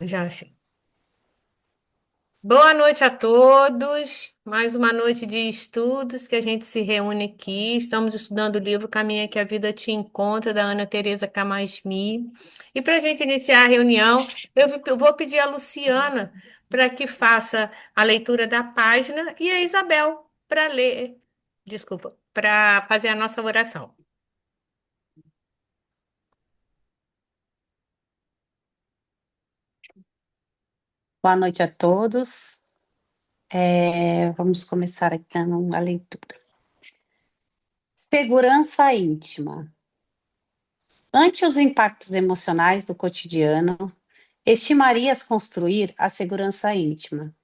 Já achei. Boa noite a todos. Mais uma noite de estudos que a gente se reúne aqui. Estamos estudando o livro Caminha que a Vida Te Encontra, da Ana Teresa Camasmi. E para a gente iniciar a reunião, eu vou pedir a Luciana para que faça a leitura da página e a Isabel para ler, desculpa, para fazer a nossa oração. Boa noite a todos. Vamos começar aqui dando a leitura. Segurança íntima. Ante os impactos emocionais do cotidiano, estimarias construir a segurança íntima,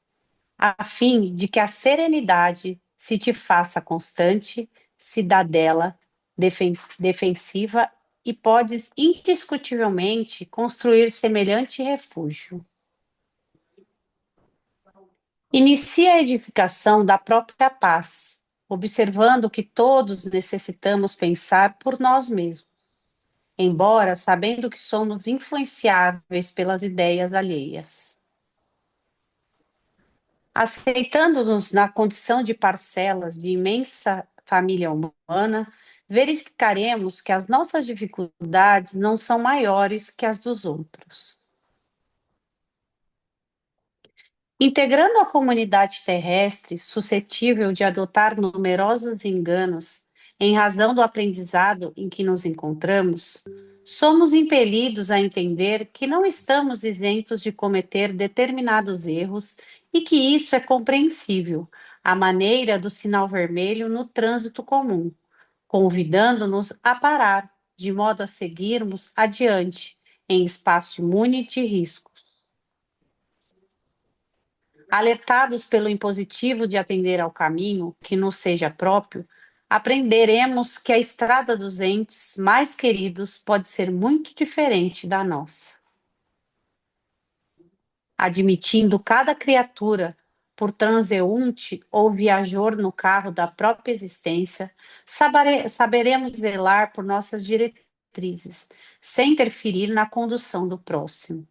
a fim de que a serenidade se te faça constante, cidadela, defensiva e podes indiscutivelmente construir semelhante refúgio. Inicia a edificação da própria paz, observando que todos necessitamos pensar por nós mesmos, embora sabendo que somos influenciáveis pelas ideias alheias. Aceitando-nos na condição de parcelas de imensa família humana, verificaremos que as nossas dificuldades não são maiores que as dos outros. Integrando a comunidade terrestre, suscetível de adotar numerosos enganos em razão do aprendizado em que nos encontramos, somos impelidos a entender que não estamos isentos de cometer determinados erros e que isso é compreensível, à maneira do sinal vermelho no trânsito comum, convidando-nos a parar, de modo a seguirmos adiante, em espaço imune de risco. Alertados pelo impositivo de atender ao caminho que nos seja próprio, aprenderemos que a estrada dos entes mais queridos pode ser muito diferente da nossa. Admitindo cada criatura por transeunte ou viajor no carro da própria existência, saberemos zelar por nossas diretrizes, sem interferir na condução do próximo.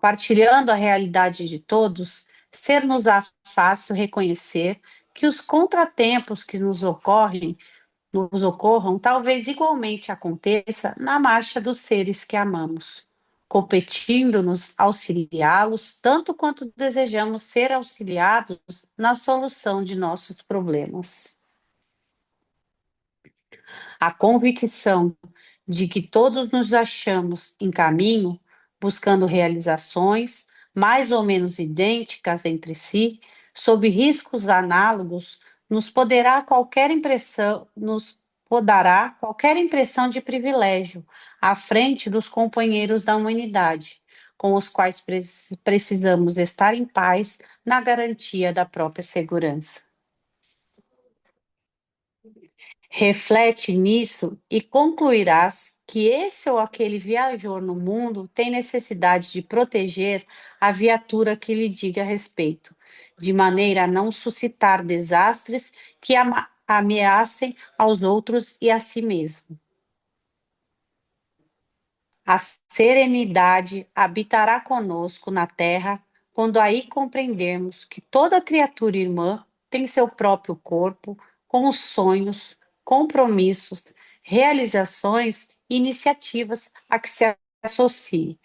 Partilhando a realidade de todos, ser-nos-á fácil reconhecer que os contratempos que nos ocorram, talvez igualmente aconteça na marcha dos seres que amamos, competindo-nos auxiliá-los tanto quanto desejamos ser auxiliados na solução de nossos problemas. A convicção de que todos nos achamos em caminho, buscando realizações mais ou menos idênticas entre si, sob riscos análogos, nos podará qualquer impressão de privilégio à frente dos companheiros da humanidade, com os quais precisamos estar em paz na garantia da própria segurança. Reflete nisso e concluirás que esse ou aquele viajor no mundo tem necessidade de proteger a viatura que lhe diga respeito, de maneira a não suscitar desastres que ameacem aos outros e a si mesmo. A serenidade habitará conosco na terra quando aí compreendermos que toda criatura irmã tem seu próprio corpo, com os sonhos, compromissos, realizações e iniciativas a que se associe,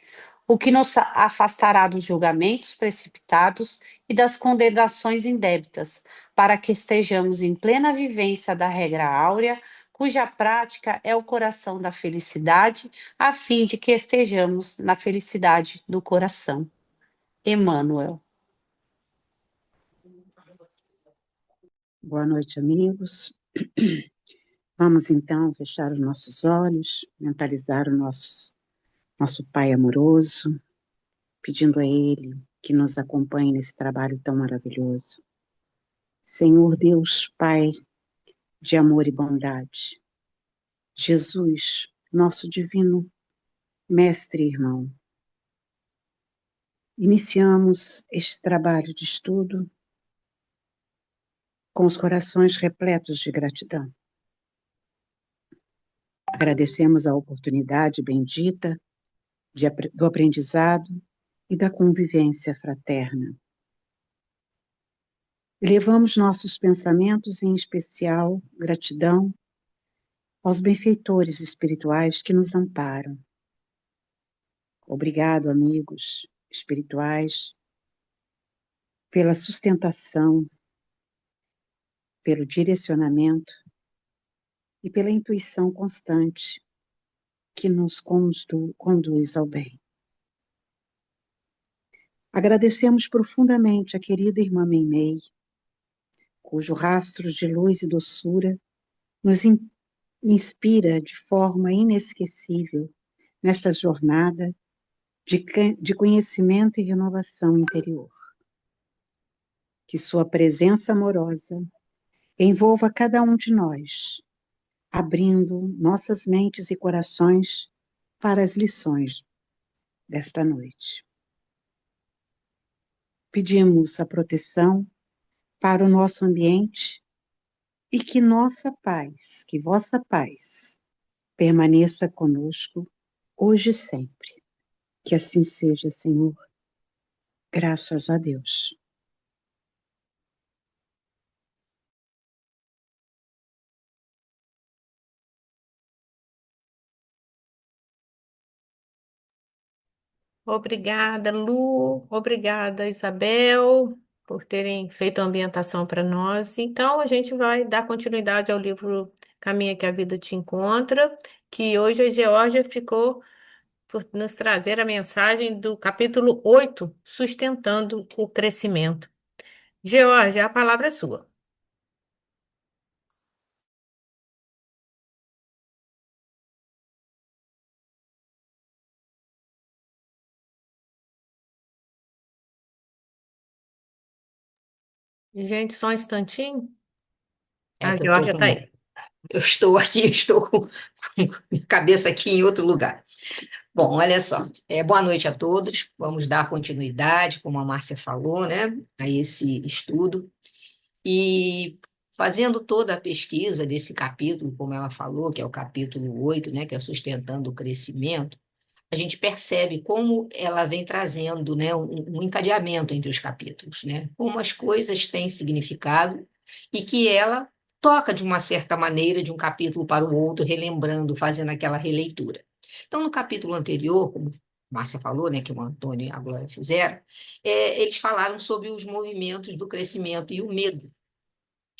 o que nos afastará dos julgamentos precipitados e das condenações indébitas, para que estejamos em plena vivência da regra áurea, cuja prática é o coração da felicidade, a fim de que estejamos na felicidade do coração. Emmanuel. Boa noite, amigos. Vamos então fechar os nossos olhos, mentalizar o nosso Pai amoroso, pedindo a Ele que nos acompanhe nesse trabalho tão maravilhoso. Senhor Deus, Pai de amor e bondade, Jesus, nosso divino Mestre e irmão, iniciamos este trabalho de estudo com os corações repletos de gratidão. Agradecemos a oportunidade bendita do aprendizado e da convivência fraterna. Elevamos nossos pensamentos, em especial gratidão aos benfeitores espirituais que nos amparam. Obrigado, amigos espirituais, pela sustentação, pelo direcionamento e pela intuição constante que nos conduz ao bem. Agradecemos profundamente a querida irmã Meimei, cujo rastro de luz e doçura nos inspira de forma inesquecível nesta jornada de conhecimento e renovação interior. Que sua presença amorosa envolva cada um de nós, abrindo nossas mentes e corações para as lições desta noite. Pedimos a proteção para o nosso ambiente e que nossa paz, que vossa paz, permaneça conosco hoje e sempre. Que assim seja, Senhor. Graças a Deus. Obrigada, Lu. Obrigada, Isabel, por terem feito a ambientação para nós. Então, a gente vai dar continuidade ao livro Caminha que a Vida Te Encontra, que hoje a Geórgia ficou por nos trazer a mensagem do capítulo 8, Sustentando o Crescimento. Geórgia, a palavra é sua. Gente, só um instantinho. É A que eu tô Geórgia está com, aí. eu estou aqui, estou com minha cabeça aqui em outro lugar. Bom, olha só. Boa noite a todos. Vamos dar continuidade, como a Márcia falou, né, a esse estudo. E fazendo toda a pesquisa desse capítulo, como ela falou, que é o capítulo 8, né, que é sustentando o crescimento, a gente percebe como ela vem trazendo, né, um encadeamento entre os capítulos, né, como as coisas têm significado e que ela toca de uma certa maneira de um capítulo para o outro, relembrando, fazendo aquela releitura. Então, no capítulo anterior, como a Márcia falou, né, que o Antônio e a Glória fizeram, eles falaram sobre os movimentos do crescimento e o medo.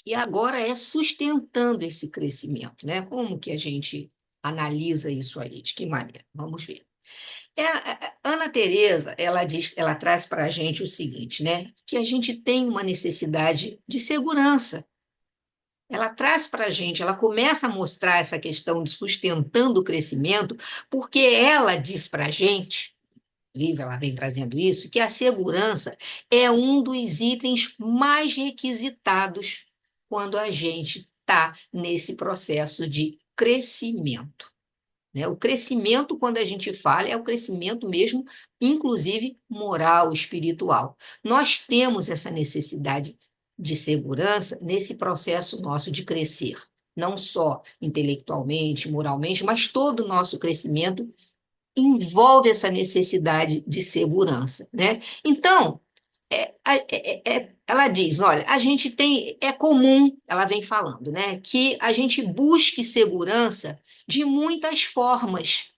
E agora é sustentando esse crescimento, né? Como que a gente analisa isso aí? De que maneira? Vamos ver. Ana Teresa, ela diz, ela traz para a gente o seguinte, né? Que a gente tem uma necessidade de segurança. Ela traz para a gente, ela começa a mostrar essa questão de sustentando o crescimento, porque ela diz para a gente, o livro ela vem trazendo isso, que a segurança é um dos itens mais requisitados quando a gente está nesse processo de crescimento, né? O crescimento, quando a gente fala, é o crescimento mesmo, inclusive moral, espiritual. Nós temos essa necessidade de segurança nesse processo nosso de crescer, não só intelectualmente, moralmente, mas todo o nosso crescimento envolve essa necessidade de segurança, né? Então, ela diz, olha, a gente tem, é comum, ela vem falando, né, que a gente busque segurança de muitas formas,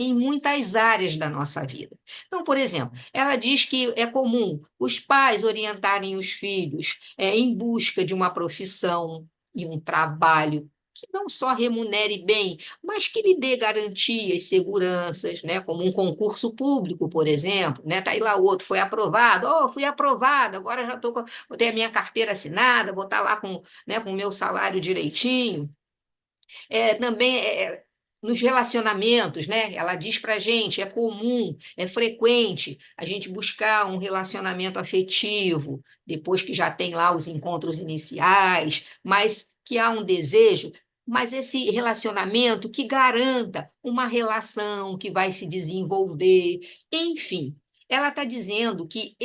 em muitas áreas da nossa vida. Então, por exemplo, ela diz que é comum os pais orientarem os filhos em busca de uma profissão e um trabalho que não só remunere bem, mas que lhe dê garantias, seguranças, né? Como um concurso público, por exemplo, né? Tá aí lá outro, foi aprovado, oh, fui aprovado, agora já tô vou ter a minha carteira assinada, vou estar lá com, né, com o meu salário direitinho. Também nos relacionamentos, né? Ela diz para a gente, é comum, é frequente a gente buscar um relacionamento afetivo, depois que já tem lá os encontros iniciais, mas que há um desejo, mas esse relacionamento que garanta uma relação que vai se desenvolver, enfim. ela está dizendo que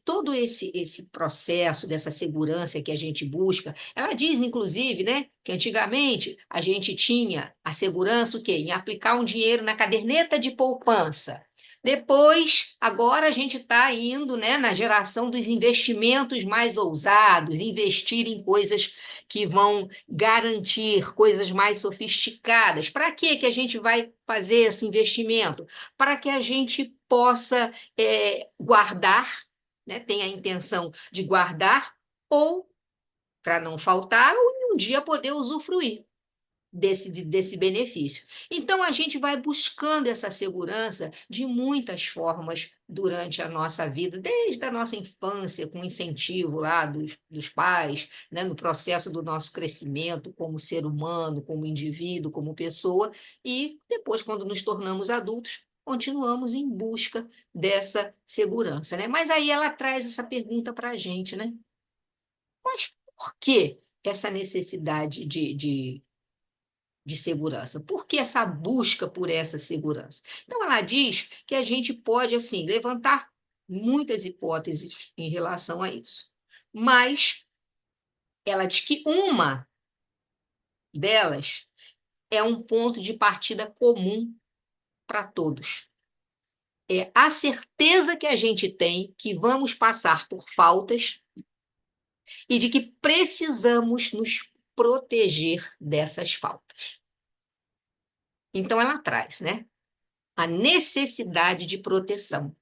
todo esse processo dessa segurança que a gente busca, ela diz, inclusive, né, que antigamente a gente tinha a segurança o quê? Em aplicar um dinheiro na caderneta de poupança. Depois, agora a gente está indo, né, na geração dos investimentos mais ousados, investir em coisas que vão garantir coisas mais sofisticadas. Para que a gente vai fazer esse investimento? Para que a gente possa guardar, né, tem a intenção de guardar, ou para não faltar, ou em um dia poder usufruir desse benefício. Então, a gente vai buscando essa segurança de muitas formas durante a nossa vida, desde a nossa infância, com incentivo lá dos pais, né, no processo do nosso crescimento como ser humano, como indivíduo, como pessoa, e depois, quando nos tornamos adultos, continuamos em busca dessa segurança, né? Mas aí ela traz essa pergunta para a gente, né? Mas por que essa necessidade de segurança? Por que essa busca por essa segurança? Então, ela diz que a gente pode, assim, levantar muitas hipóteses em relação a isso. Mas ela diz que uma delas é um ponto de partida comum para todos. É a certeza que a gente tem que vamos passar por faltas e de que precisamos nos proteger dessas faltas. Então, ela traz, né, a necessidade de proteção.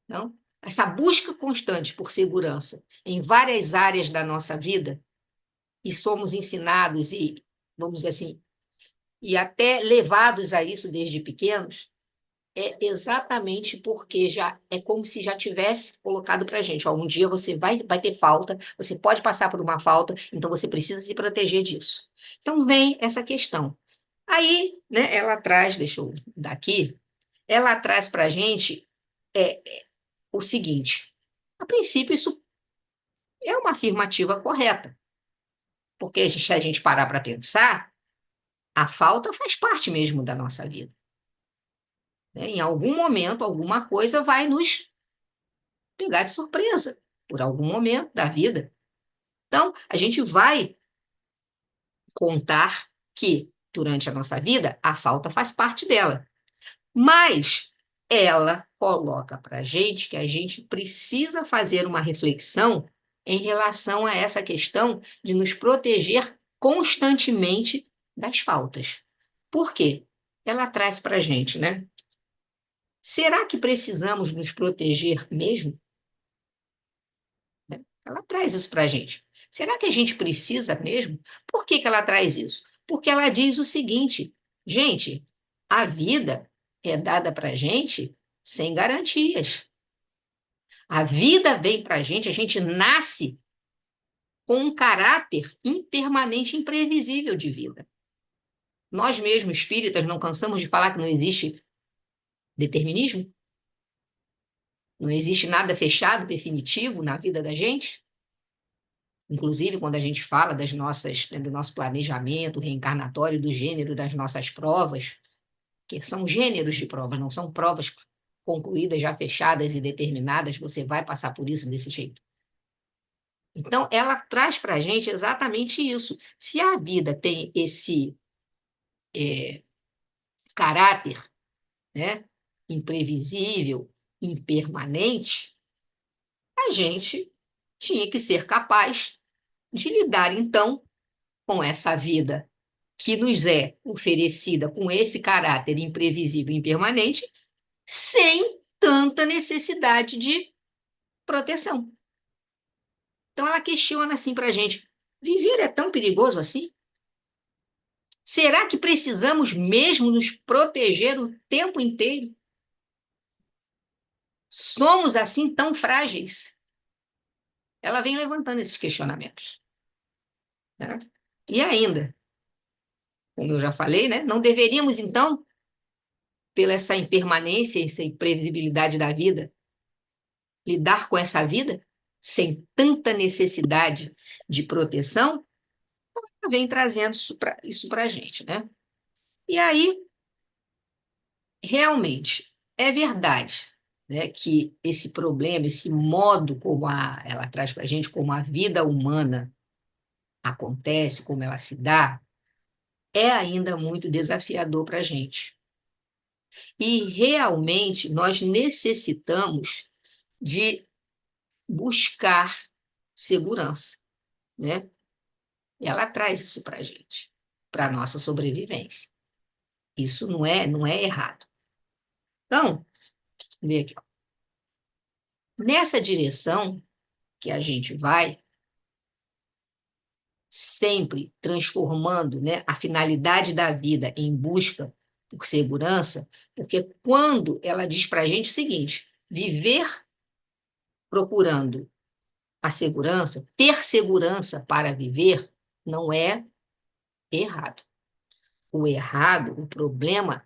Não? Essa busca constante por segurança em várias áreas da nossa vida, e somos ensinados e, vamos dizer assim, e até levados a isso desde pequenos, é exatamente porque já é como se já tivesse colocado para a gente, ó, um dia você vai ter falta, você pode passar por uma falta, então você precisa se proteger disso. Então vem essa questão. Aí, né, ela traz, deixa eu dar aqui, ela traz para a gente é, o seguinte: a princípio, isso é uma afirmativa correta, porque se a gente parar para pensar, a falta faz parte mesmo da nossa vida. Né? Em algum momento, alguma coisa vai nos pegar de surpresa, por algum momento da vida. Então, a gente vai contar que, durante a nossa vida, a falta faz parte dela. Mas ela coloca para a gente precisa fazer uma reflexão em relação a essa questão de nos proteger constantemente das faltas. Por quê? Ela traz para a gente, né? Será que precisamos nos proteger mesmo? Ela traz isso para a gente. Será que a gente precisa mesmo? Por que ela traz isso? Porque ela diz o seguinte, gente, a vida é dada para a gente sem garantias. A vida vem para a gente nasce com um caráter impermanente, imprevisível de vida. Nós mesmos, espíritas, não cansamos de falar que não existe determinismo? Não existe nada fechado, definitivo na vida da gente? Inclusive, quando a gente fala das nossas, né, do nosso planejamento reencarnatório, do gênero das nossas provas, que são gêneros de provas, não são provas concluídas, já fechadas e determinadas, você vai passar por isso desse jeito. Então, ela traz para a gente exatamente isso. Se a vida tem esse caráter, né, imprevisível, impermanente, a gente tinha que ser capaz de lidar, então, com essa vida que nos é oferecida com esse caráter imprevisível e impermanente, sem tanta necessidade de proteção. Então, ela questiona assim para a gente: viver é tão perigoso assim? Será que precisamos mesmo nos proteger o tempo inteiro? Somos assim tão frágeis? Ela vem levantando esses questionamentos. Né? E ainda, como eu já falei, né, não deveríamos, então, pela essa impermanência, essa imprevisibilidade da vida, lidar com essa vida sem tanta necessidade de proteção? Ela vem trazendo isso para a gente. Né? E aí, realmente, é verdade. né, que esse problema, esse modo como ela traz para a gente, como a vida humana acontece, como ela se dá, é ainda muito desafiador para a gente. E realmente nós necessitamos de buscar segurança, né? Ela traz isso para a gente, para a nossa sobrevivência. Isso não é errado. Então, vê aqui, ó. Nessa direção que a gente vai, sempre transformando, né, a finalidade da vida em busca por segurança, porque quando ela diz para a gente o seguinte: viver procurando a segurança, ter segurança para viver, não é errado. O errado, o problema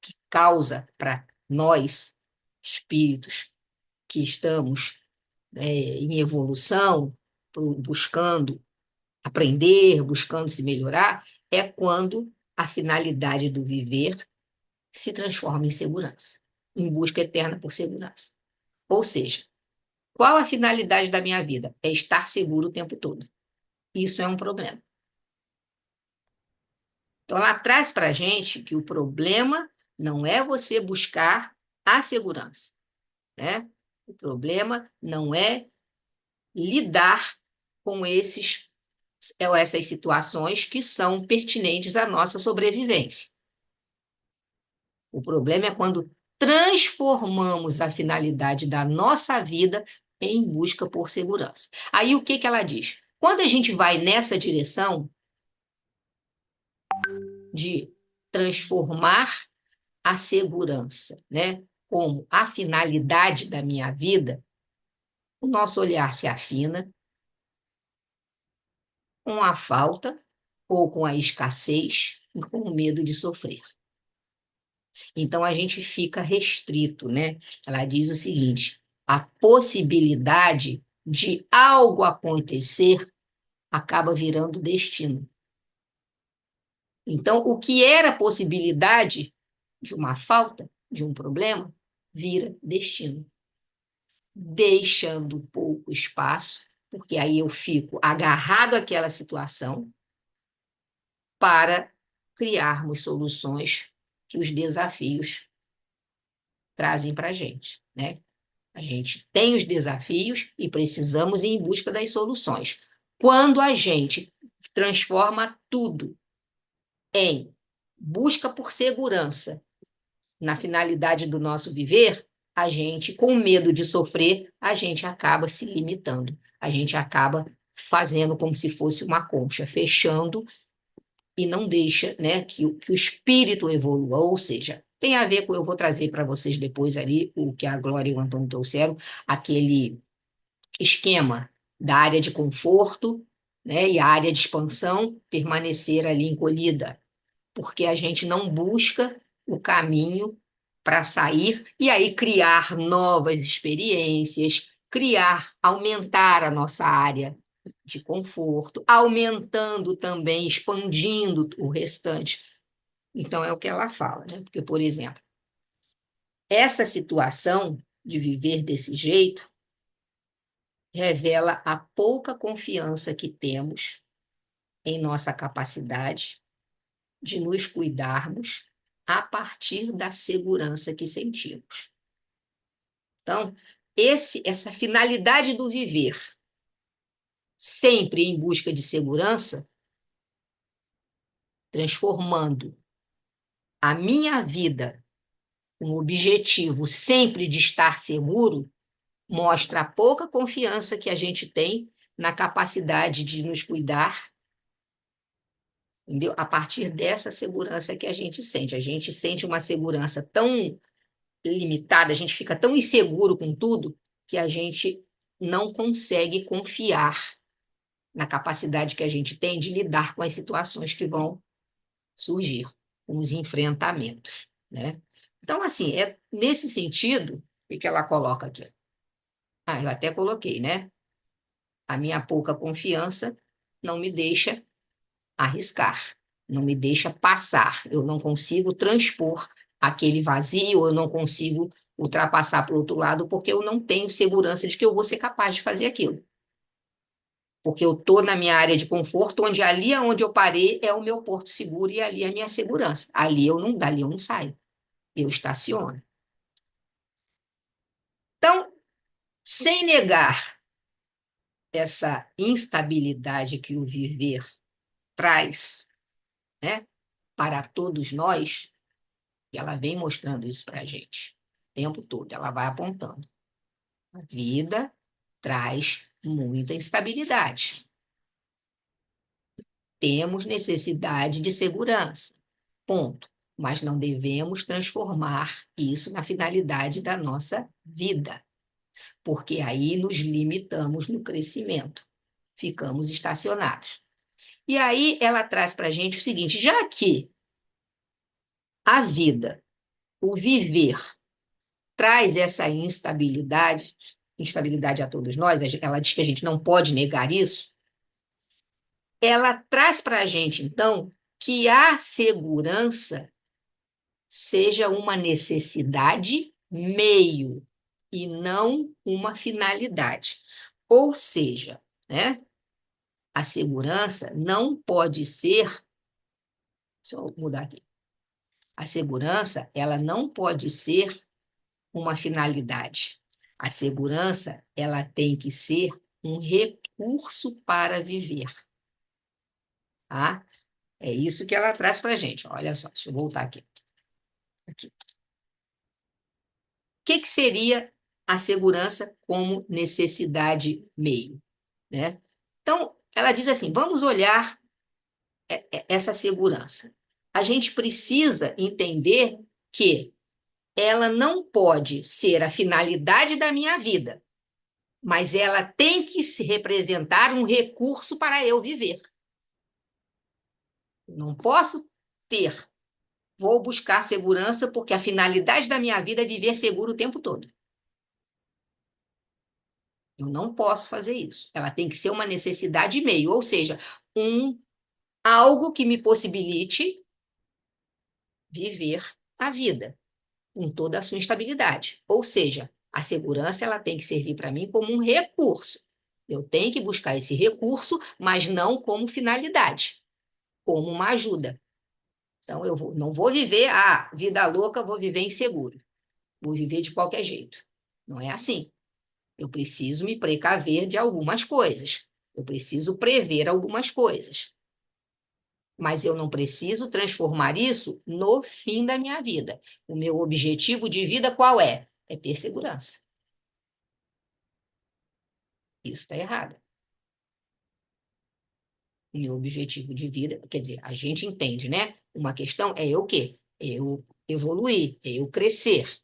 que causa para nós, espíritos que estamos em evolução, buscando aprender, buscando se melhorar, é quando a finalidade do viver se transforma em segurança, em busca eterna por segurança. Ou seja, qual a finalidade da minha vida? É estar seguro o tempo todo. Isso é um problema. Então, ela traz para a gente que o problema não é você buscar a segurança, né? O problema não é lidar com essas situações que são pertinentes à nossa sobrevivência. O problema é quando transformamos a finalidade da nossa vida em busca por segurança. Aí o que ela diz? Quando a gente vai nessa direção de transformar a segurança, né, como a finalidade da minha vida, o nosso olhar se afina com a falta ou com a escassez e com o medo de sofrer. Então a gente fica restrito, né? Ela diz o seguinte: a possibilidade de algo acontecer acaba virando destino. Então, o que era possibilidade de uma falta, de um problema, vira destino, deixando pouco espaço, porque aí eu fico agarrado àquela situação para criarmos soluções que os desafios trazem para a gente, né? A gente tem os desafios e precisamos ir em busca das soluções. Quando a gente transforma tudo em busca por segurança na finalidade do nosso viver, a gente, com medo de sofrer, a gente acaba se limitando. A gente acaba fazendo como se fosse uma concha, fechando e não deixa, né, que o espírito evolua. Ou seja, tem a ver com, eu vou trazer para vocês depois ali o que a Glória e o Antônio trouxeram, aquele esquema da área de conforto, né, e a área de expansão permanecer ali encolhida, porque a gente não busca o caminho para sair e aí criar novas experiências, aumentar a nossa área de conforto, aumentando também, expandindo o restante. Então, é o que ela fala, né? Porque, por exemplo, essa situação de viver desse jeito revela a pouca confiança que temos em nossa capacidade de nos cuidarmos a partir da segurança que sentimos. Então, essa finalidade do viver, sempre em busca de segurança, transformando a minha vida com o objetivo sempre de estar seguro, mostra a pouca confiança que a gente tem na capacidade de nos cuidar, entendeu? A partir dessa segurança que a gente sente uma segurança tão limitada, a gente fica tão inseguro com tudo que a gente não consegue confiar na capacidade que a gente tem de lidar com as situações que vão surgir, com os enfrentamentos, né? Então, assim, é nesse sentido que ela coloca aqui. Eu até coloquei, né? A minha pouca confiança não me deixa arriscar, não me deixa passar, eu não consigo transpor aquele vazio, eu não consigo ultrapassar para o outro lado porque eu não tenho segurança de que eu vou ser capaz de fazer aquilo. Porque eu estou na minha área de conforto, onde ali onde eu parei é o meu porto seguro e ali é a minha segurança. Dali eu não saio, eu estaciono. Então, sem negar essa instabilidade que o viver traz, né, para todos nós, e ela vem mostrando isso para a gente o tempo todo, ela vai apontando. A vida traz muita instabilidade. Temos necessidade de segurança, ponto. Mas não devemos transformar isso na finalidade da nossa vida, porque aí nos limitamos no crescimento, ficamos estacionados. E aí ela traz para a gente o seguinte: já que a vida, o viver, traz essa instabilidade a todos nós, ela diz que a gente não pode negar isso, ela traz para a gente, então, que a segurança seja uma necessidade meio e não uma finalidade. Ou seja, né, a segurança não pode ser. Deixa eu mudar aqui. A segurança, ela não pode ser uma finalidade. A segurança, ela tem que ser um recurso para viver. Tá? É isso que ela traz para a gente. Olha só, deixa eu voltar aqui. Aqui. O que seria a segurança como necessidade meio? Né? Então, ela diz assim: vamos olhar essa segurança. A gente precisa entender que ela não pode ser a finalidade da minha vida, mas ela tem que se representar um recurso para eu viver. Não posso vou buscar segurança porque a finalidade da minha vida é viver seguro o tempo todo. Eu não posso fazer isso. Ela tem que ser uma necessidade meio, ou seja, algo que me possibilite viver a vida com toda a sua instabilidade. Ou seja, a segurança ela tem que servir para mim como um recurso. Eu tenho que buscar esse recurso, mas não como finalidade, como uma ajuda. Então, não vou viver vida louca, vou viver inseguro. Vou viver de qualquer jeito. Não é assim. Eu preciso me precaver de algumas coisas. Eu preciso prever algumas coisas. Mas eu não preciso transformar isso no fim da minha vida. O meu objetivo de vida qual é? É ter segurança. Isso está errado. O meu objetivo de vida, quer dizer, a gente entende, né? Uma questão é eu o quê? Eu evoluir, eu crescer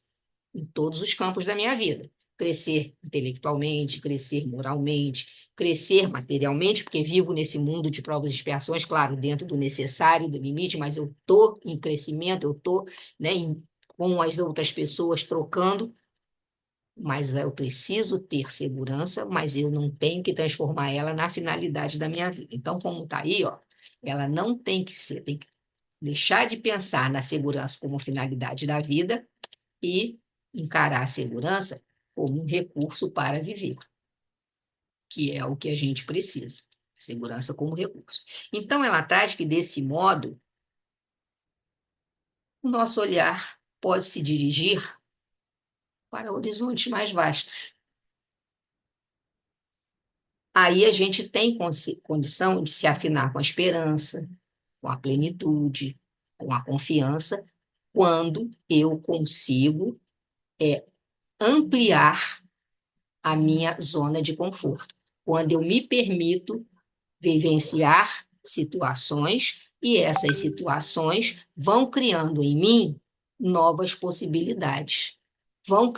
em todos os campos da minha vida. Crescer intelectualmente, crescer moralmente, crescer materialmente, porque vivo nesse mundo de provas e expiações, claro, dentro do necessário, do limite, mas eu estou em crescimento, eu estou, né, com as outras pessoas trocando, mas eu preciso ter segurança, mas eu não tenho que transformar ela na finalidade da minha vida. Então, como está aí, ó, ela não tem que ser, tem que deixar de pensar na segurança como finalidade da vida e encarar a segurança como um recurso para viver, que é o que a gente precisa, segurança como recurso. Então, ela traz que, desse modo, o nosso olhar pode se dirigir para horizontes mais vastos. Aí a gente tem condição de se afinar com a esperança, com a plenitude, com a confiança, quando eu consigo ampliar a minha zona de conforto, quando eu me permito vivenciar situações e essas situações vão criando em mim novas possibilidades. Vão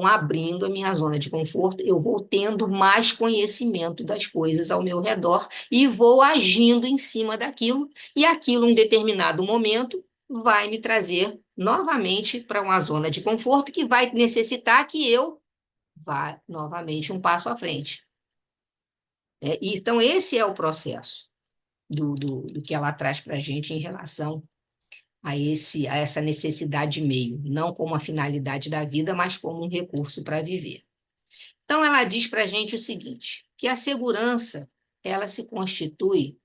abrindo a minha zona de conforto, eu vou tendo mais conhecimento das coisas ao meu redor e vou agindo em cima daquilo, e aquilo, em determinado momento, vai me trazer novamente para uma zona de conforto que vai necessitar que eu vá novamente um passo à frente. Então, esse é o processo do que ela traz para a gente em relação a essa necessidade meio, não como a finalidade da vida, mas como um recurso para viver. Então, ela diz para a gente o seguinte, que a segurança, ela se constitui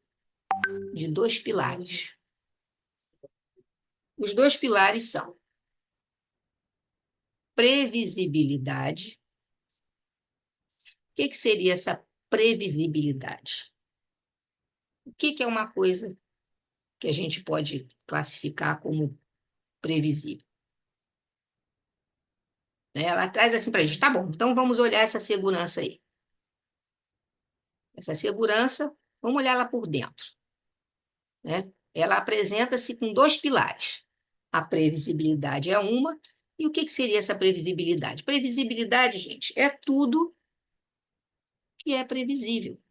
de dois pilares. Os dois pilares são previsibilidade. O que seria essa previsibilidade? O que é uma coisa que a gente pode classificar como previsível? Ela traz assim para a gente, tá bom, então vamos olhar essa segurança aí. Essa segurança, vamos olhar ela por dentro, né? Ela apresenta-se com dois pilares. A previsibilidade é uma, e o que seria essa previsibilidade? Previsibilidade, gente, é tudo que é previsível,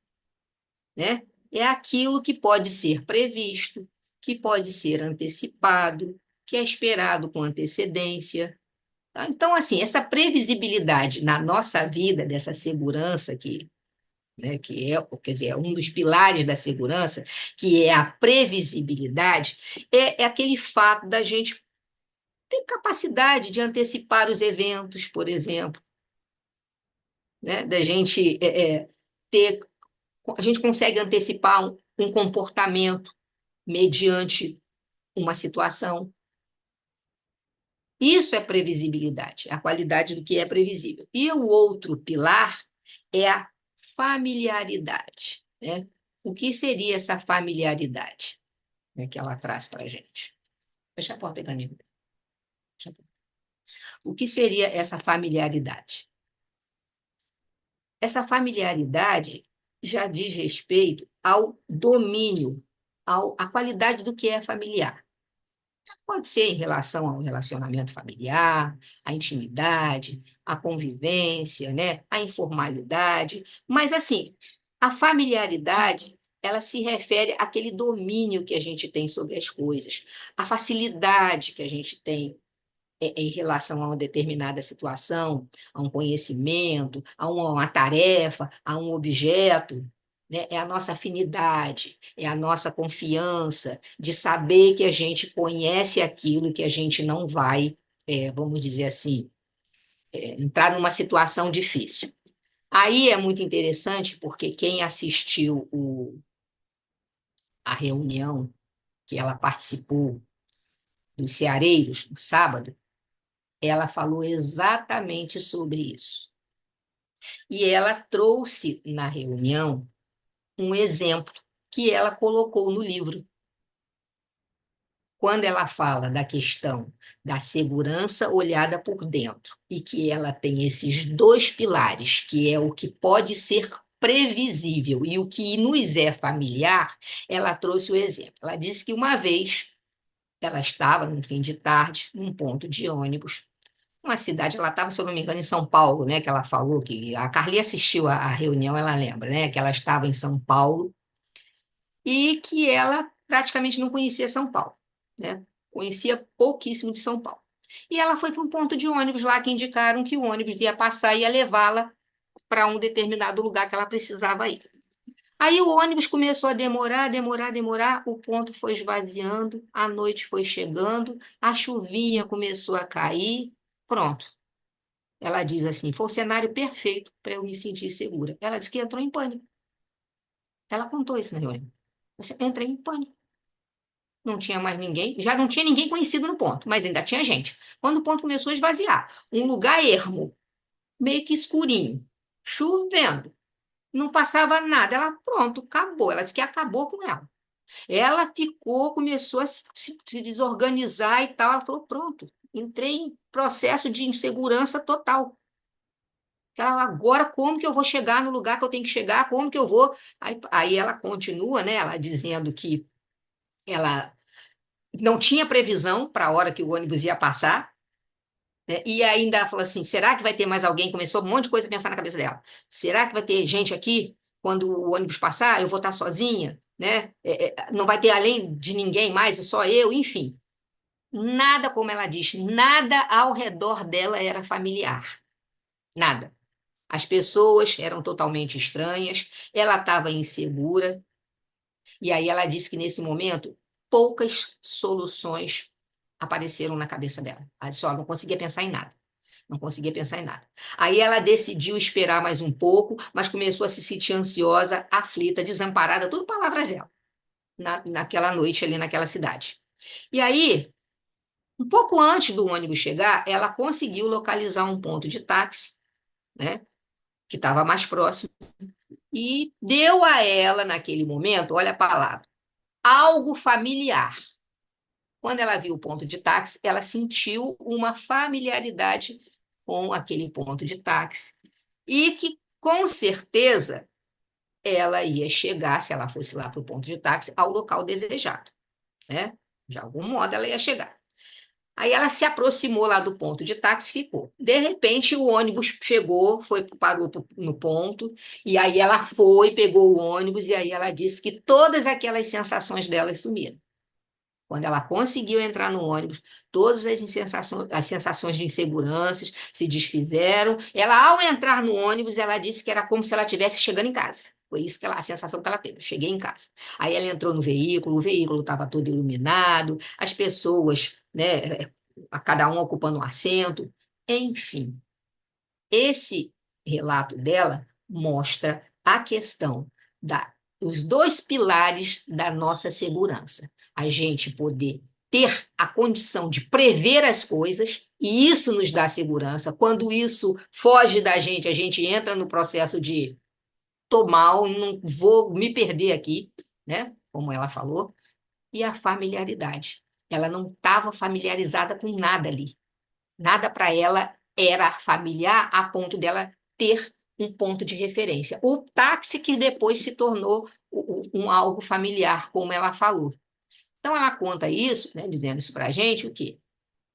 né? É aquilo que pode ser previsto, que pode ser antecipado, que é esperado com antecedência. Tá? Então, assim, essa previsibilidade na nossa vida, dessa segurança que, né, que é, quer dizer, é um dos pilares da segurança, que é a previsibilidade, é aquele fato da gente ter capacidade de antecipar os eventos, por exemplo, né? Da gente ter, a gente consegue antecipar um comportamento mediante uma situação. Isso é previsibilidade, a qualidade do que é previsível. E o outro pilar é a familiaridade, né? O que seria essa familiaridade, né, que ela traz para a gente? Fecha a porta aí para mim. O que seria essa familiaridade? Essa familiaridade já diz respeito ao domínio, à qualidade do que é familiar. Pode ser em relação ao relacionamento familiar, à intimidade, à convivência, né? À informalidade, mas assim, a familiaridade, ela se refere àquele domínio que a gente tem sobre as coisas, a facilidade que a gente tem em relação a uma determinada situação, a um conhecimento, a uma tarefa, a um objeto, né? É a nossa afinidade, é a nossa confiança de saber que a gente conhece aquilo e que a gente não vai, vamos dizer assim, entrar numa situação difícil. Aí é muito interessante porque quem assistiu a reunião que ela participou dos ceareiros no sábado, ela falou exatamente sobre isso. E ela trouxe na reunião um exemplo que ela colocou no livro. Quando ela fala da questão da segurança olhada por dentro e que ela tem esses dois pilares, que é o que pode ser previsível e o que nos é familiar, ela trouxe o exemplo. Ela disse que uma vez ela estava, no fim de tarde, num ponto de ônibus, uma cidade, ela estava, se eu não me engano, em São Paulo, né? Que ela falou que a Carly assistiu a reunião, ela lembra, né? Que ela estava em São Paulo e que ela praticamente não conhecia São Paulo, né? Conhecia pouquíssimo de São Paulo. E ela foi para um ponto de ônibus lá que indicaram que o ônibus ia passar e ia levá-la para um determinado lugar que ela precisava ir. Aí o ônibus começou a demorar, o ponto foi esvaziando, a noite foi chegando, a chuvinha começou a cair, pronto. Ela diz assim, foi o cenário perfeito para eu me sentir segura. Ela disse que entrou em pânico. Ela contou isso na reunião. Eu entrei em pânico. Não tinha mais ninguém, já não tinha ninguém conhecido no ponto, mas ainda tinha gente. Quando o ponto começou a esvaziar, um lugar ermo, meio que escurinho, chovendo, não passava nada. Ela, pronto, acabou. Ela disse que acabou com ela. Ela ficou, começou a se desorganizar e tal. Ela falou, pronto, entrei em processo de insegurança total. Agora, como que eu vou chegar no lugar que eu tenho que chegar? Como que eu vou? Aí ela continua, né? Ela dizendo que ela não tinha previsão para a hora que o ônibus ia passar, né? E ainda ela falou assim: será que vai ter mais alguém? Começou um monte de coisa a pensar na cabeça dela. Será que vai ter gente aqui quando o ônibus passar? Eu vou estar sozinha, né? Não vai ter além de ninguém mais, só eu, enfim. Nada, como ela diz, nada ao redor dela era familiar. Nada. As pessoas eram totalmente estranhas, ela estava insegura, e aí ela disse que nesse momento poucas soluções apareceram na cabeça dela. Ela disse, ó, não conseguia pensar em nada. Não conseguia pensar em nada. Aí ela decidiu esperar mais um pouco, mas começou a se sentir ansiosa, aflita, desamparada, tudo palavras dela, naquela noite ali naquela cidade. E aí, um pouco antes do ônibus chegar, ela conseguiu localizar um ponto de táxi, né, que estava mais próximo, e deu a ela, naquele momento, olha a palavra, algo familiar. Quando ela viu o ponto de táxi, ela sentiu uma familiaridade com aquele ponto de táxi e que, com certeza, ela ia chegar, se ela fosse lá para o ponto de táxi, ao local desejado, né? De algum modo ela ia chegar. Aí ela se aproximou lá do ponto de táxi e ficou. De repente, o ônibus chegou, parou no ponto, e aí ela foi, pegou o ônibus, e aí ela disse que todas aquelas sensações dela sumiram. Quando ela conseguiu entrar no ônibus, todas as sensações de inseguranças se desfizeram. Ela, ao entrar no ônibus, ela disse que era como se ela estivesse chegando em casa. Foi isso que a sensação que ela teve. Cheguei em casa. Aí ela entrou no veículo, o veículo estava todo iluminado, as pessoas, né, a cada um ocupando um assento. Enfim, esse relato dela mostra a questão os dois pilares da nossa segurança. A gente poder ter a condição de prever as coisas, e isso nos dá segurança. Quando isso foge da gente, a gente entra no processo de tô mal, não vou me perder aqui, né? Como ela falou, e a familiaridade. Ela não estava familiarizada com nada ali. Nada para ela era familiar a ponto dela ter um ponto de referência. O táxi que depois se tornou algo familiar, como ela falou. Então ela conta isso, né, dizendo isso para a gente, o quê?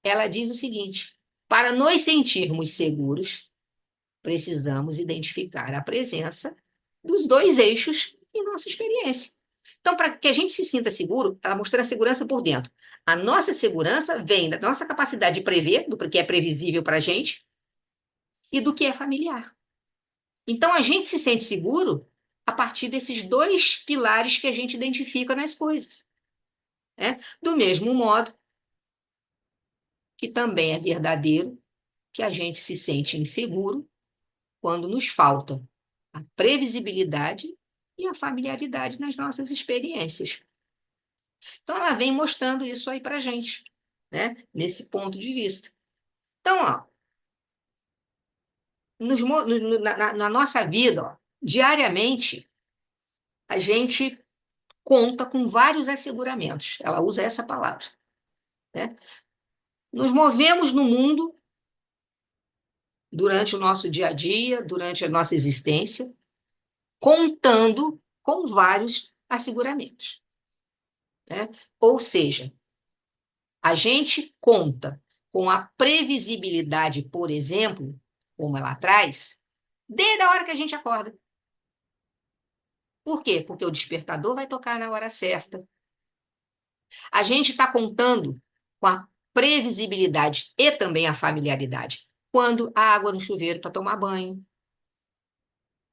Ela diz o seguinte: para nos sentirmos seguros, precisamos identificar a presença dos dois eixos em nossa experiência. Então, para que a gente se sinta seguro, ela mostra a segurança por dentro. A nossa segurança vem da nossa capacidade de prever, do que é previsível para a gente, e do que é familiar. Então, a gente se sente seguro a partir desses dois pilares que a gente identifica nas coisas. Né? Do mesmo modo que também é verdadeiro que a gente se sente inseguro quando nos falta a previsibilidade e a familiaridade nas nossas experiências. Então, ela vem mostrando isso aí para a gente, né? Nesse ponto de vista. Então, ó, na nossa vida, ó, diariamente, a gente conta com vários asseguramentos. Ela usa essa palavra. Né? Nos movemos no mundo durante o nosso dia a dia, durante a nossa existência, contando com vários asseguramentos. Né? Ou seja, a gente conta com a previsibilidade, por exemplo, como ela traz, desde a hora que a gente acorda. Por quê? Porque o despertador vai tocar na hora certa. A gente está contando com a previsibilidade e também a familiaridade. Quando a água no chuveiro para tomar banho.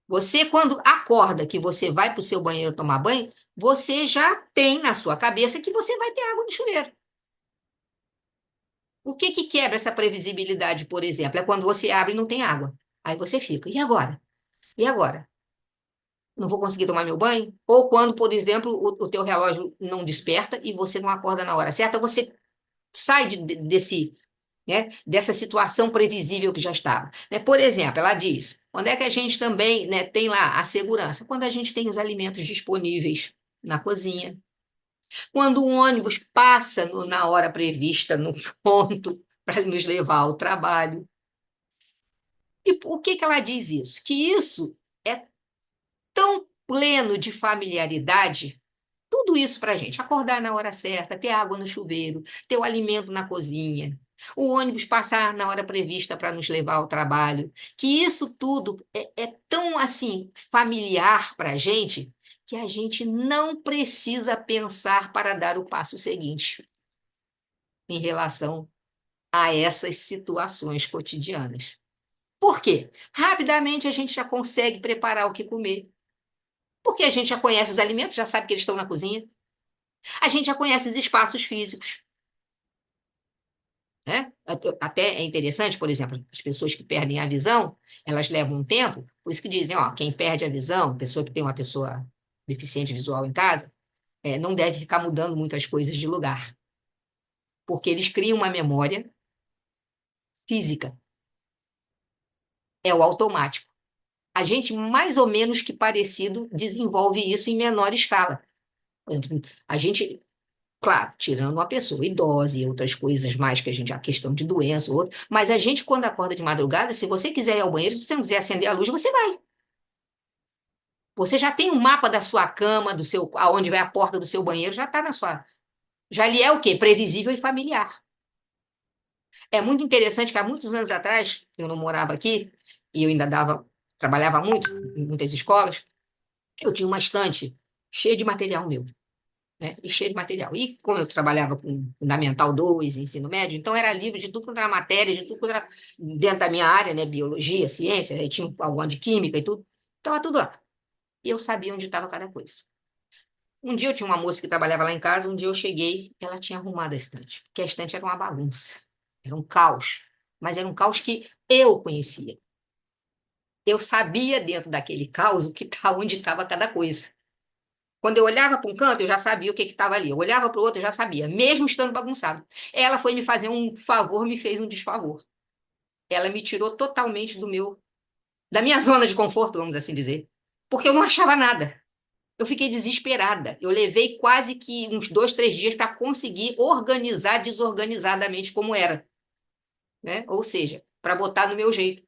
Você, quando acorda que você vai para o seu banheiro tomar banho, você já tem na sua cabeça que você vai ter água no chuveiro. O que que quebra essa previsibilidade, por exemplo? É quando você abre e não tem água. Aí você fica, e agora? E agora? Não vou conseguir tomar meu banho? Ou quando, por exemplo, o teu relógio não desperta e você não acorda na hora certa, você sai né, dessa situação previsível que já estava. Né? Por exemplo, ela diz, quando é que a gente também, né, tem lá a segurança? Quando a gente tem os alimentos disponíveis na cozinha. Quando o ônibus passa na hora prevista, no ponto, para nos levar ao trabalho. E por que ela diz isso? Que isso é tão pleno de familiaridade, tudo isso para a gente. Acordar na hora certa, ter água no chuveiro, ter o alimento na cozinha, o ônibus passar na hora prevista para nos levar ao trabalho, que isso tudo é tão assim familiar para que a gente não precisa pensar para dar o passo seguinte em relação a essas situações cotidianas. Por quê? Rapidamente a gente já consegue preparar o que comer. Porque a gente já conhece os alimentos, já sabe que eles estão na cozinha. A gente já conhece os espaços físicos. né? Até é interessante, por exemplo, as pessoas que perdem a visão, elas levam um tempo, por isso que dizem, ó, quem perde a visão, pessoa que tem uma pessoa deficiente visual em casa, não deve ficar mudando muitas coisas de lugar, porque eles criam uma memória física, é o automático. A gente, mais ou menos que parecido, desenvolve isso em menor escala. Por exemplo, a gente, claro, tirando uma pessoa idosa e outras coisas mais que a questão de doença, ou outra, mas a gente, quando acorda de madrugada, se você quiser ir ao banheiro, se você não quiser acender a luz, você vai. Você já tem um mapa da sua cama, aonde vai a porta do seu banheiro, já está na sua. Já lhe é o quê? Previsível e familiar. É muito interessante que há muitos anos atrás, eu não morava aqui, e eu ainda trabalhava muito em muitas escolas, eu tinha uma estante cheia de material meu, né? E cheio de material. E como eu trabalhava com Fundamental 2, ensino médio, então era livro de tudo quanto era matéria, de tudo quanto era dentro da minha área, né? Biologia, ciência, aí tinha alguma de química e tudo. Estava tudo lá. E eu sabia onde estava cada coisa. Um dia eu tinha uma moça que trabalhava lá em casa, um dia eu cheguei, ela tinha arrumado a estante, porque a estante era uma bagunça, era um caos, mas era um caos que eu conhecia. Eu sabia dentro daquele caos onde estava cada coisa. Quando eu olhava para um canto, eu já sabia o que estava ali. Eu olhava para o outro, eu já sabia, mesmo estando bagunçado. Ela foi me fazer um favor, me fez um desfavor. Ela me tirou totalmente da minha zona de conforto, vamos assim dizer, porque eu não achava nada. Eu fiquei desesperada. Eu levei quase que uns 2, 3 dias para conseguir organizar desorganizadamente como era, né? Ou seja, para botar no meu jeito.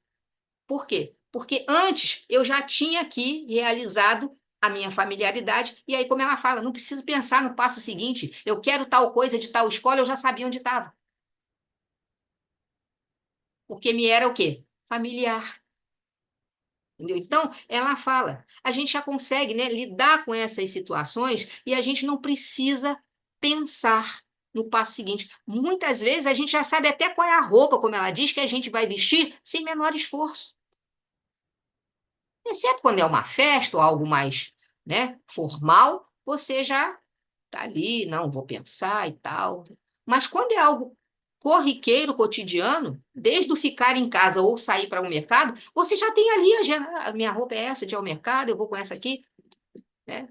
Por quê? Porque antes eu já tinha aqui realizado a minha familiaridade, e aí, como ela fala, não preciso pensar no passo seguinte, eu quero tal coisa de tal escola, eu já sabia onde estava. Porque me era o quê? Familiar. Entendeu? Então, ela fala, a gente já consegue, né, lidar com essas situações e a gente não precisa pensar no passo seguinte. Muitas vezes a gente já sabe até qual é a roupa, como ela diz, que a gente vai vestir sem menor esforço. Exceto quando é uma festa ou algo mais, né, formal, você já tá ali, não, vou pensar e tal. Mas quando é algo corriqueiro, cotidiano, desde o ficar em casa ou sair para o mercado, você já tem ali a minha roupa é essa de ir ao mercado, eu vou com essa aqui, né?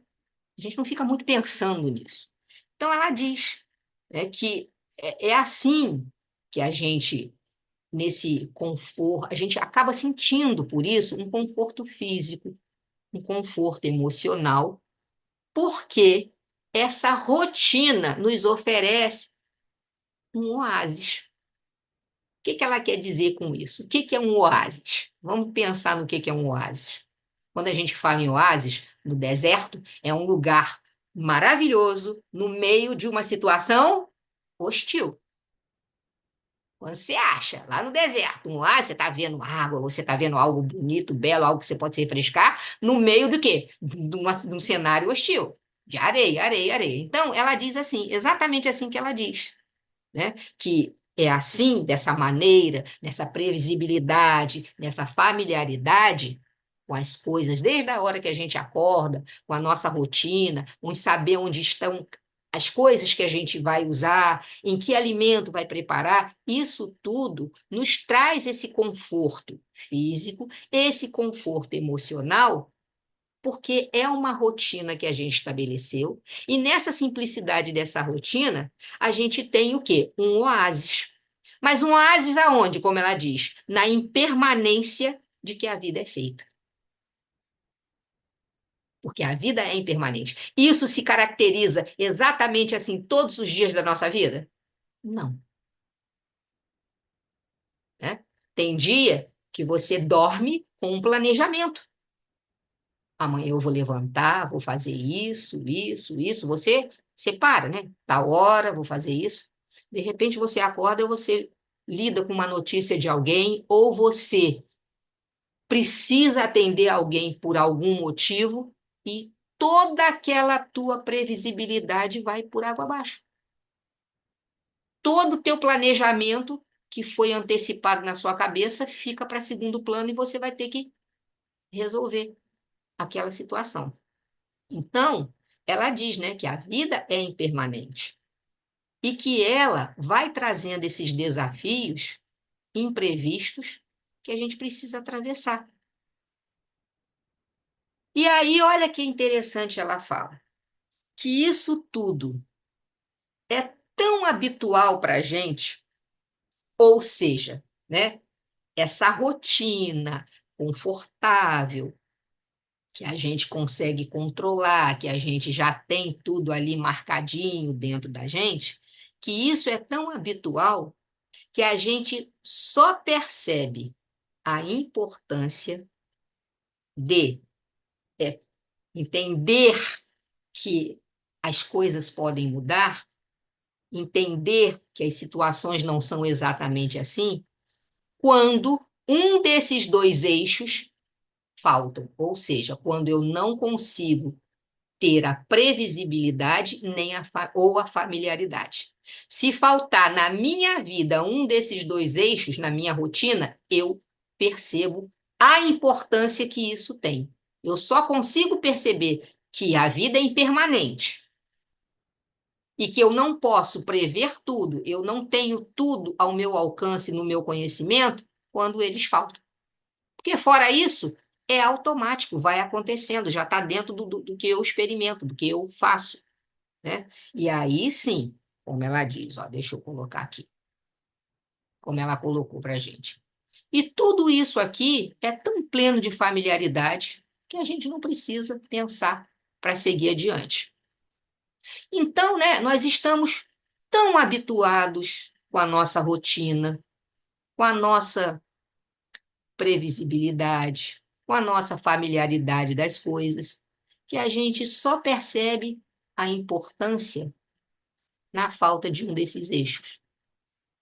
A gente não fica muito pensando nisso. Então ela diz, né, que é assim que a gente nesse conforto, a gente acaba sentindo por isso um conforto físico, um conforto emocional, porque essa rotina nos oferece um oásis. O que ela quer dizer com isso? O que é um oásis? Vamos pensar no que é um oásis. Quando a gente fala em oásis, no deserto, é um lugar maravilhoso no meio de uma situação hostil. Quando você acha, lá no deserto, um oásis, você está vendo água, você está vendo algo bonito, belo, algo que você pode se refrescar, no meio do quê? De um cenário hostil, de areia, areia, areia. Então, ela diz assim, exatamente assim que ela diz, né? Que é assim, dessa maneira, nessa previsibilidade, nessa familiaridade com as coisas, desde a hora que a gente acorda, com a nossa rotina, com saber onde estão as coisas que a gente vai usar, em que alimento vai preparar, isso tudo nos traz esse conforto físico, esse conforto emocional, porque é uma rotina que a gente estabeleceu, e nessa simplicidade dessa rotina, a gente tem o quê? Um oásis. Mas um oásis aonde, como ela diz? Na impermanência de que a vida é feita. Porque a vida é impermanente. Isso se caracteriza exatamente assim todos os dias da nossa vida? Não, né? Tem dia que você dorme com um planejamento. Amanhã eu vou levantar, vou fazer isso, isso, isso. Você separa, né? Tal hora, vou fazer isso. De repente você acorda e você lida com uma notícia de alguém, ou você precisa atender alguém por algum motivo, e toda aquela tua previsibilidade vai por água abaixo. Todo o teu planejamento que foi antecipado na sua cabeça fica para segundo plano e você vai ter que resolver aquela situação. Então, ela diz, né, que a vida é impermanente. e que ela vai trazendo esses desafios imprevistos que a gente precisa atravessar. E aí, olha que interessante ela fala, que isso tudo é tão habitual para a gente, ou seja, né, essa rotina confortável, que a gente consegue controlar, que a gente já tem tudo ali marcadinho dentro da gente, que isso é tão habitual que a gente só percebe a importância de entender que as coisas podem mudar, entender que as situações não são exatamente assim, quando um desses dois eixos faltam, ou seja, quando eu não consigo ter a previsibilidade nem ou a familiaridade. Se faltar na minha vida um desses dois eixos, na minha rotina, eu percebo a importância que isso tem. Eu só consigo perceber que a vida é impermanente e que eu não posso prever tudo, eu não tenho tudo ao meu alcance, no meu conhecimento, quando eles faltam. Porque fora isso, é automático, vai acontecendo, já está dentro do que eu experimento, do que eu faço, né? E aí sim, como ela diz, ó, deixa eu colocar aqui, como ela colocou para a gente. E tudo isso aqui é tão pleno de familiaridade que a gente não precisa pensar para seguir adiante. Então, né, nós estamos tão habituados com a nossa rotina, com a nossa previsibilidade, com a nossa familiaridade das coisas, que a gente só percebe a importância na falta de um desses eixos.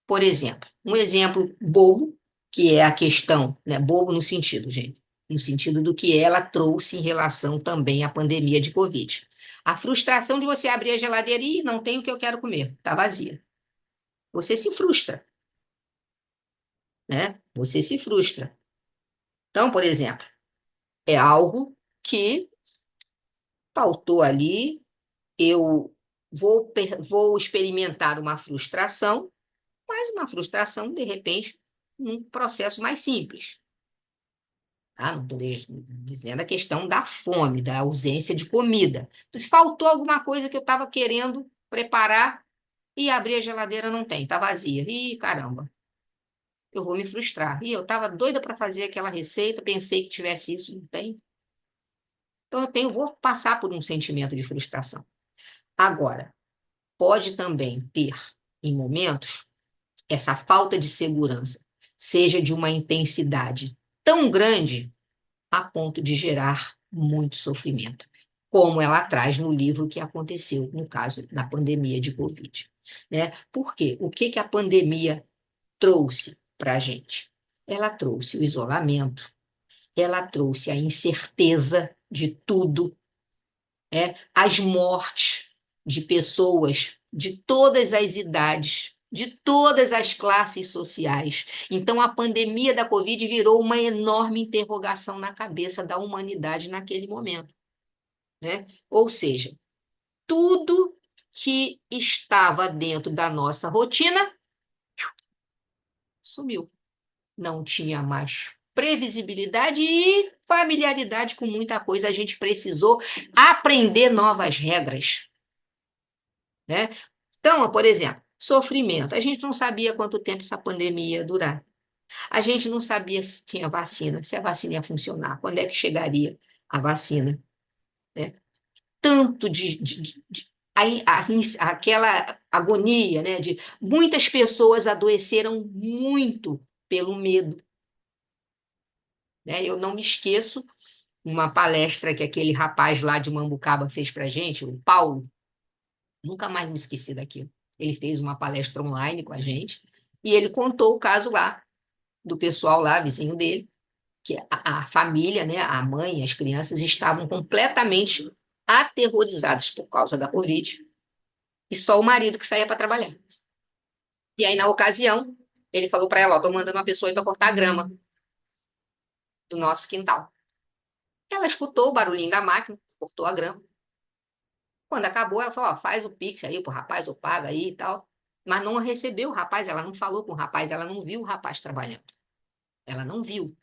Por exemplo, um exemplo bobo, que é a questão, né, bobo no sentido, gente, no sentido do que ela trouxe em relação também à pandemia de Covid. A frustração de você abrir a geladeira e não tem o que eu quero comer, está vazia. Você se frustra, né? Você se frustra. Então, por exemplo, é algo que faltou ali, eu vou experimentar uma frustração, mas uma frustração, de repente, num processo mais simples. Tá? Não estou dizendo a questão da fome, da ausência de comida. Se faltou alguma coisa que eu estava querendo preparar e abrir a geladeira, não tem, está vazia. Ih, caramba, eu vou me frustrar. E eu estava doida para fazer aquela receita, pensei que tivesse isso, não tem. Então vou passar por um sentimento de frustração. Agora, pode também ter, em momentos, essa falta de segurança, seja de uma intensidade tão grande a ponto de gerar muito sofrimento, como ela traz no livro que aconteceu no caso da pandemia de Covid. Né? Por quê? O que a pandemia trouxe para a gente? Ela trouxe o isolamento, ela trouxe a incerteza de tudo, as mortes de pessoas de todas as idades, de todas as classes sociais. Então, a pandemia da Covid virou uma enorme interrogação na cabeça da humanidade naquele momento, né? Ou seja, tudo que estava dentro da nossa rotina sumiu. Não tinha mais previsibilidade e familiaridade com muita coisa. A gente precisou aprender novas regras, né? Então, por exemplo, sofrimento. A gente não sabia quanto tempo essa pandemia ia durar. A gente não sabia se tinha vacina, se a vacina ia funcionar, quando é que chegaria a vacina, né? Tanto aquela agonia, né? De muitas pessoas adoeceram muito pelo medo, né? Eu não me esqueço uma palestra que aquele rapaz lá de Mambucaba fez para gente, o Paulo. Nunca mais me esqueci daquilo. Ele fez uma palestra online com a gente e ele contou o caso lá do pessoal lá, vizinho dele, que a família, né, a mãe e as crianças estavam completamente aterrorizadas por causa da Covid e só o marido que saía para trabalhar. E aí, na ocasião, ele falou para ela, ó, tô mandando uma pessoa para cortar a grama do nosso quintal. Ela escutou o barulhinho da máquina, cortou a grama. Quando acabou, ela falou, ó, faz o Pix aí pro rapaz, ou paga aí e tal. Mas não recebeu o rapaz, ela não falou com o rapaz, ela não viu o rapaz trabalhando. Ela não viu.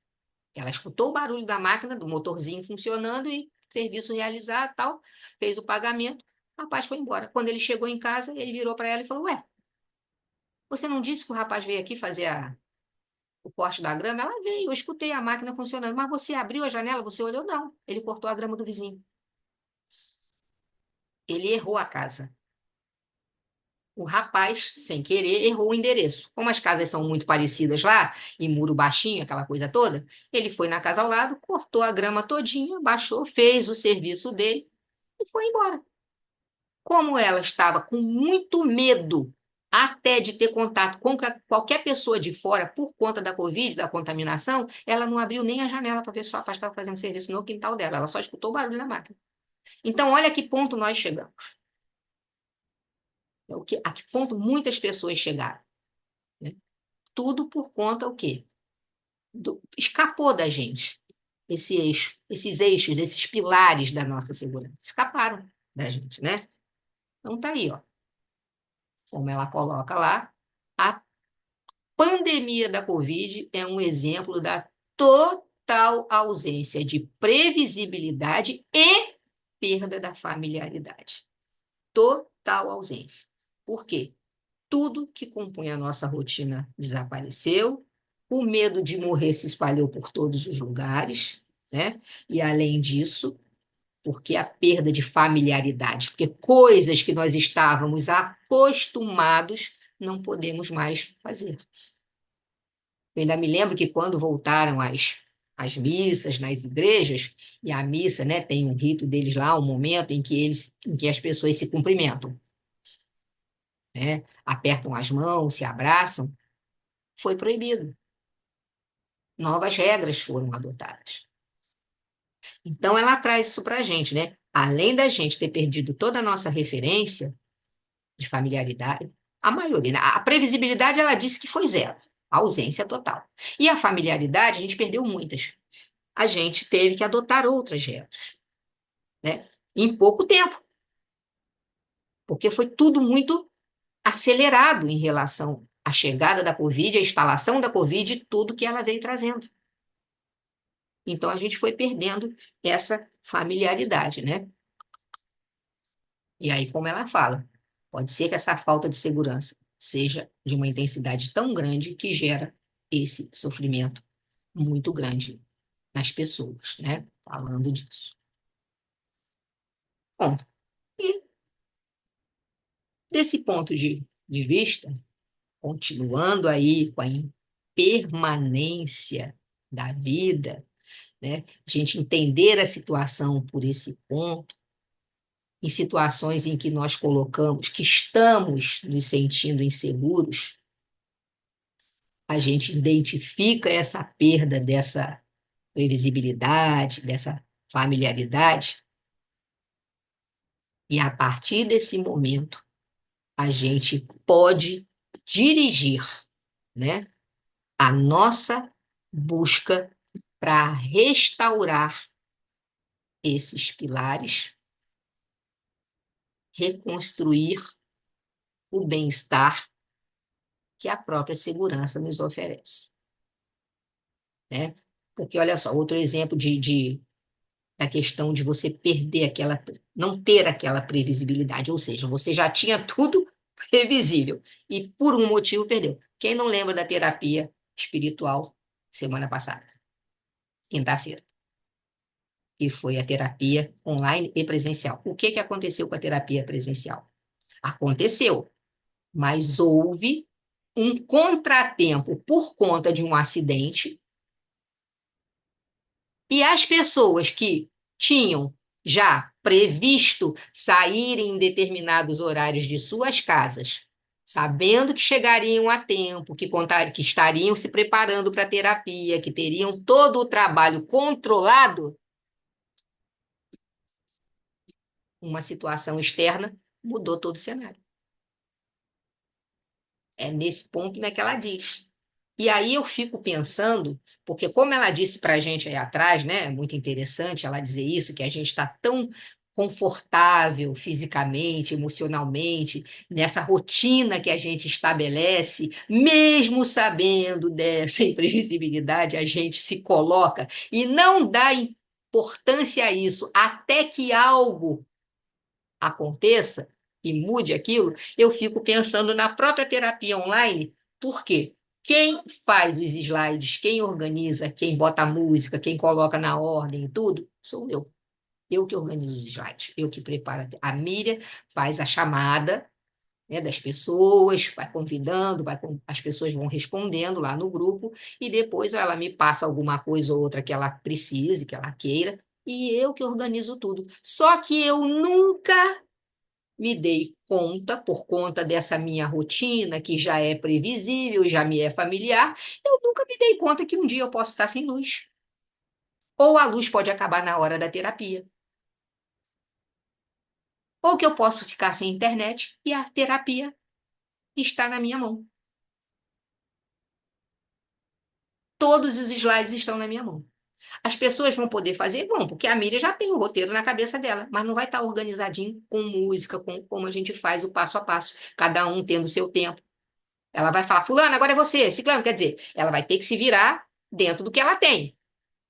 Ela escutou o barulho da máquina, do motorzinho funcionando e serviço realizado, tal, fez o pagamento, o rapaz foi embora. Quando ele chegou em casa, ele virou para ela e falou: Ué, você não disse que o rapaz veio aqui fazer o corte da grama? Ela veio, eu escutei a máquina funcionando, mas você abriu a janela, você olhou? Não, ele cortou a grama do vizinho. Ele errou a casa. O rapaz, sem querer, errou o endereço. Como as casas são muito parecidas lá, e muro baixinho, aquela coisa toda, ele foi na casa ao lado, cortou a grama todinha, baixou, fez o serviço dele e foi embora. Como ela estava com muito medo até de ter contato com qualquer pessoa de fora por conta da Covid, da contaminação, ela não abriu nem a janela para ver se o rapaz estava fazendo serviço no quintal dela. Ela só escutou o barulho da máquina. Então, olha a que ponto nós chegamos. A que ponto muitas pessoas chegaram. Né? Tudo por conta o quê? Escapou da gente. Esse eixo, esses eixos, esses pilares da nossa segurança. Escaparam da gente, né? Então tá aí, ó. Como ela coloca lá, a pandemia da Covid é um exemplo da total ausência de previsibilidade e perda da familiaridade. Total ausência. Por quê? Tudo que compunha a nossa rotina desapareceu, o medo de morrer se espalhou por todos os lugares, né? E além disso, porque a perda de familiaridade, porque coisas que nós estávamos acostumados não podemos mais fazer. Eu ainda me lembro que quando voltaram as missas nas igrejas, e a missa, né, tem um rito deles lá, um momento em que as pessoas se cumprimentam, né, apertam as mãos, se abraçam, foi proibido. Novas regras foram adotadas. Então, ela traz isso para a gente, né? Além da gente ter perdido toda a nossa referência de familiaridade, a maioria, né? A previsibilidade, ela disse que foi zero, ausência total. E a familiaridade, a gente perdeu muitas. A gente teve que adotar outras regras, né? Em pouco tempo, porque foi tudo muito acelerado em relação à chegada da Covid, à instalação da Covid e tudo que ela veio trazendo. Então, a gente foi perdendo essa familiaridade, né? E aí, como ela fala, pode ser que essa falta de segurança seja de uma intensidade tão grande que gera esse sofrimento muito grande nas pessoas, né? Falando disso. Bom, e desse ponto de vista, continuando aí com a impermanência da vida, né? A gente entender a situação por esse ponto, em situações em que nós colocamos que estamos nos sentindo inseguros, a gente identifica essa perda dessa previsibilidade, dessa familiaridade, e a partir desse momento a gente pode dirigir, né, a nossa busca para restaurar esses pilares, reconstruir o bem-estar que a própria segurança nos oferece, né? Porque, olha só, outro exemplo da questão de você perder aquela, não ter aquela previsibilidade, ou seja, você já tinha tudo previsível e por um motivo perdeu. Quem não lembra da terapia espiritual semana passada, quinta-feira, que foi a terapia online e presencial? O que aconteceu com a terapia presencial? Aconteceu, mas houve um contratempo por conta de um acidente. E as pessoas que tinham já previsto saírem em determinados horários de suas casas, sabendo que chegariam a tempo, que estariam se preparando para a terapia, que teriam todo o trabalho controlado, uma situação externa mudou todo o cenário. É nesse ponto, né, que ela diz. E aí eu fico pensando, porque como ela disse para a gente aí atrás, né, é muito interessante ela dizer isso, que a gente está tão confortável fisicamente, emocionalmente, nessa rotina que a gente estabelece, mesmo sabendo dessa imprevisibilidade, a gente se coloca e não dá importância a isso até que algo aconteça e mude aquilo, eu fico pensando na própria terapia online. Por quê? Quem faz os slides, quem organiza, quem bota a música, quem coloca na ordem e tudo, sou eu. Eu que organizo os slides, eu que preparo. A Miriam faz a chamada, né, das pessoas, vai convidando, as pessoas vão respondendo lá no grupo, e depois ela me passa alguma coisa ou outra que ela precise, que ela queira, e eu que organizo tudo. Só que eu nunca me dei conta, por conta dessa minha rotina, que já é previsível, já me é familiar, eu nunca me dei conta que um dia eu posso estar sem luz. Ou a luz pode acabar na hora da terapia. Ou que eu posso ficar sem internet e a terapia está na minha mão. Todos os slides estão na minha mão. As pessoas vão poder fazer? Vão, porque a Miriam já tem o roteiro na cabeça dela, mas não vai estar organizadinho com música, com como a gente faz o passo a passo, cada um tendo o seu tempo. Ela vai falar, fulano, agora é você, ciclano, quer dizer, ela vai ter que se virar dentro do que ela tem.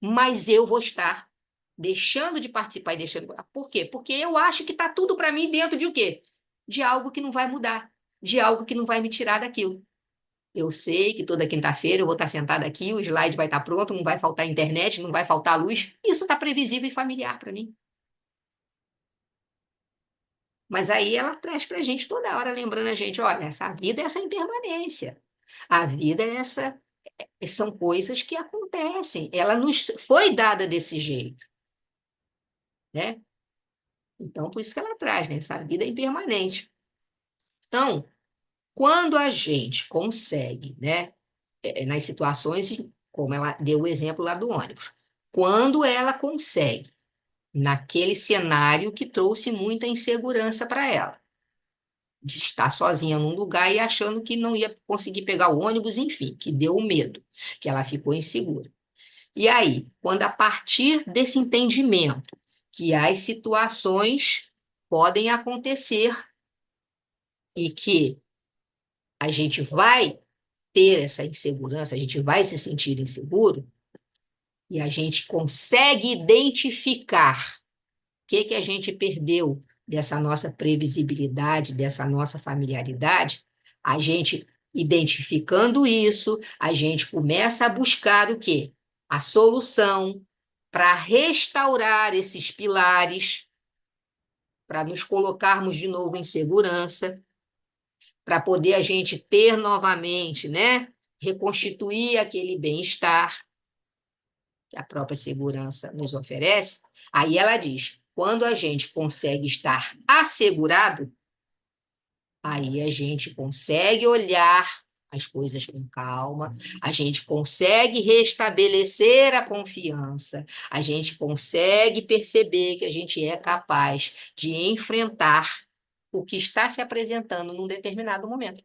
Mas eu vou estar deixando de participar e deixando. Por quê? Porque eu acho que está tudo para mim dentro de o quê? De algo que não vai mudar, de algo que não vai me tirar daquilo. Eu sei que toda quinta-feira eu vou estar sentada aqui, o slide vai estar pronto, não vai faltar internet, não vai faltar luz. Isso está previsível e familiar para mim. Mas aí ela traz para a gente toda hora, lembrando a gente, olha, essa vida é essa impermanência. A vida é essa, são coisas que acontecem. Ela nos foi dada desse jeito, né? Então, por isso que ela traz, né? Essa vida é impermanente. Então, quando a gente consegue, né, nas situações, como ela deu o exemplo lá do ônibus, quando ela consegue, naquele cenário que trouxe muita insegurança para ela, de estar sozinha num lugar e achando que não ia conseguir pegar o ônibus, enfim, que deu o medo, que ela ficou insegura. E aí, quando a partir desse entendimento que as situações podem acontecer e que a gente vai ter essa insegurança, a gente vai se sentir inseguro, e a gente consegue identificar o que que a gente perdeu dessa nossa previsibilidade, dessa nossa familiaridade, a gente identificando isso, a gente começa a buscar o quê? A solução para restaurar esses pilares, para nos colocarmos de novo em segurança, para poder a gente ter novamente, né? Reconstituir aquele bem-estar que a própria segurança nos oferece. Aí ela diz: quando a gente consegue estar assegurado, aí a gente consegue olhar as coisas com calma, a gente consegue restabelecer a confiança, a gente consegue perceber que a gente é capaz de enfrentar o que está se apresentando num determinado momento.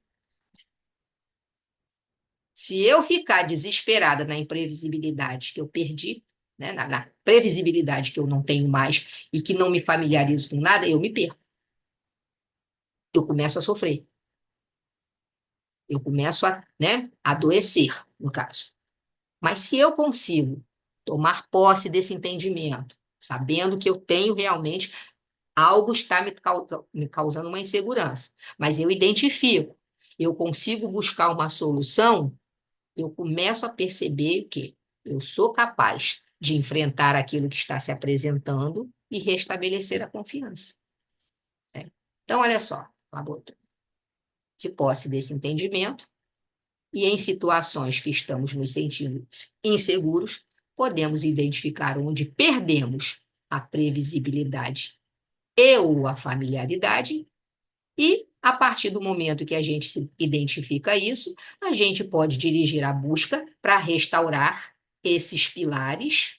Se eu ficar desesperada na imprevisibilidade que eu perdi, né, na previsibilidade que eu não tenho mais e que não me familiarizo com nada, eu me perco. Eu começo a sofrer. Eu começo a, né, adoecer, no caso. Mas se eu consigo tomar posse desse entendimento, sabendo que eu tenho realmente algo está me causando uma insegurança, mas eu identifico, eu consigo buscar uma solução, eu começo a perceber que eu sou capaz de enfrentar aquilo que está se apresentando e restabelecer a confiança, né? Então, olha só, de posse desse entendimento, e em situações que estamos nos sentindo inseguros, podemos identificar onde perdemos a previsibilidade e ou a familiaridade, e a partir do momento que a gente se identifica isso, a gente pode dirigir a busca para restaurar esses pilares,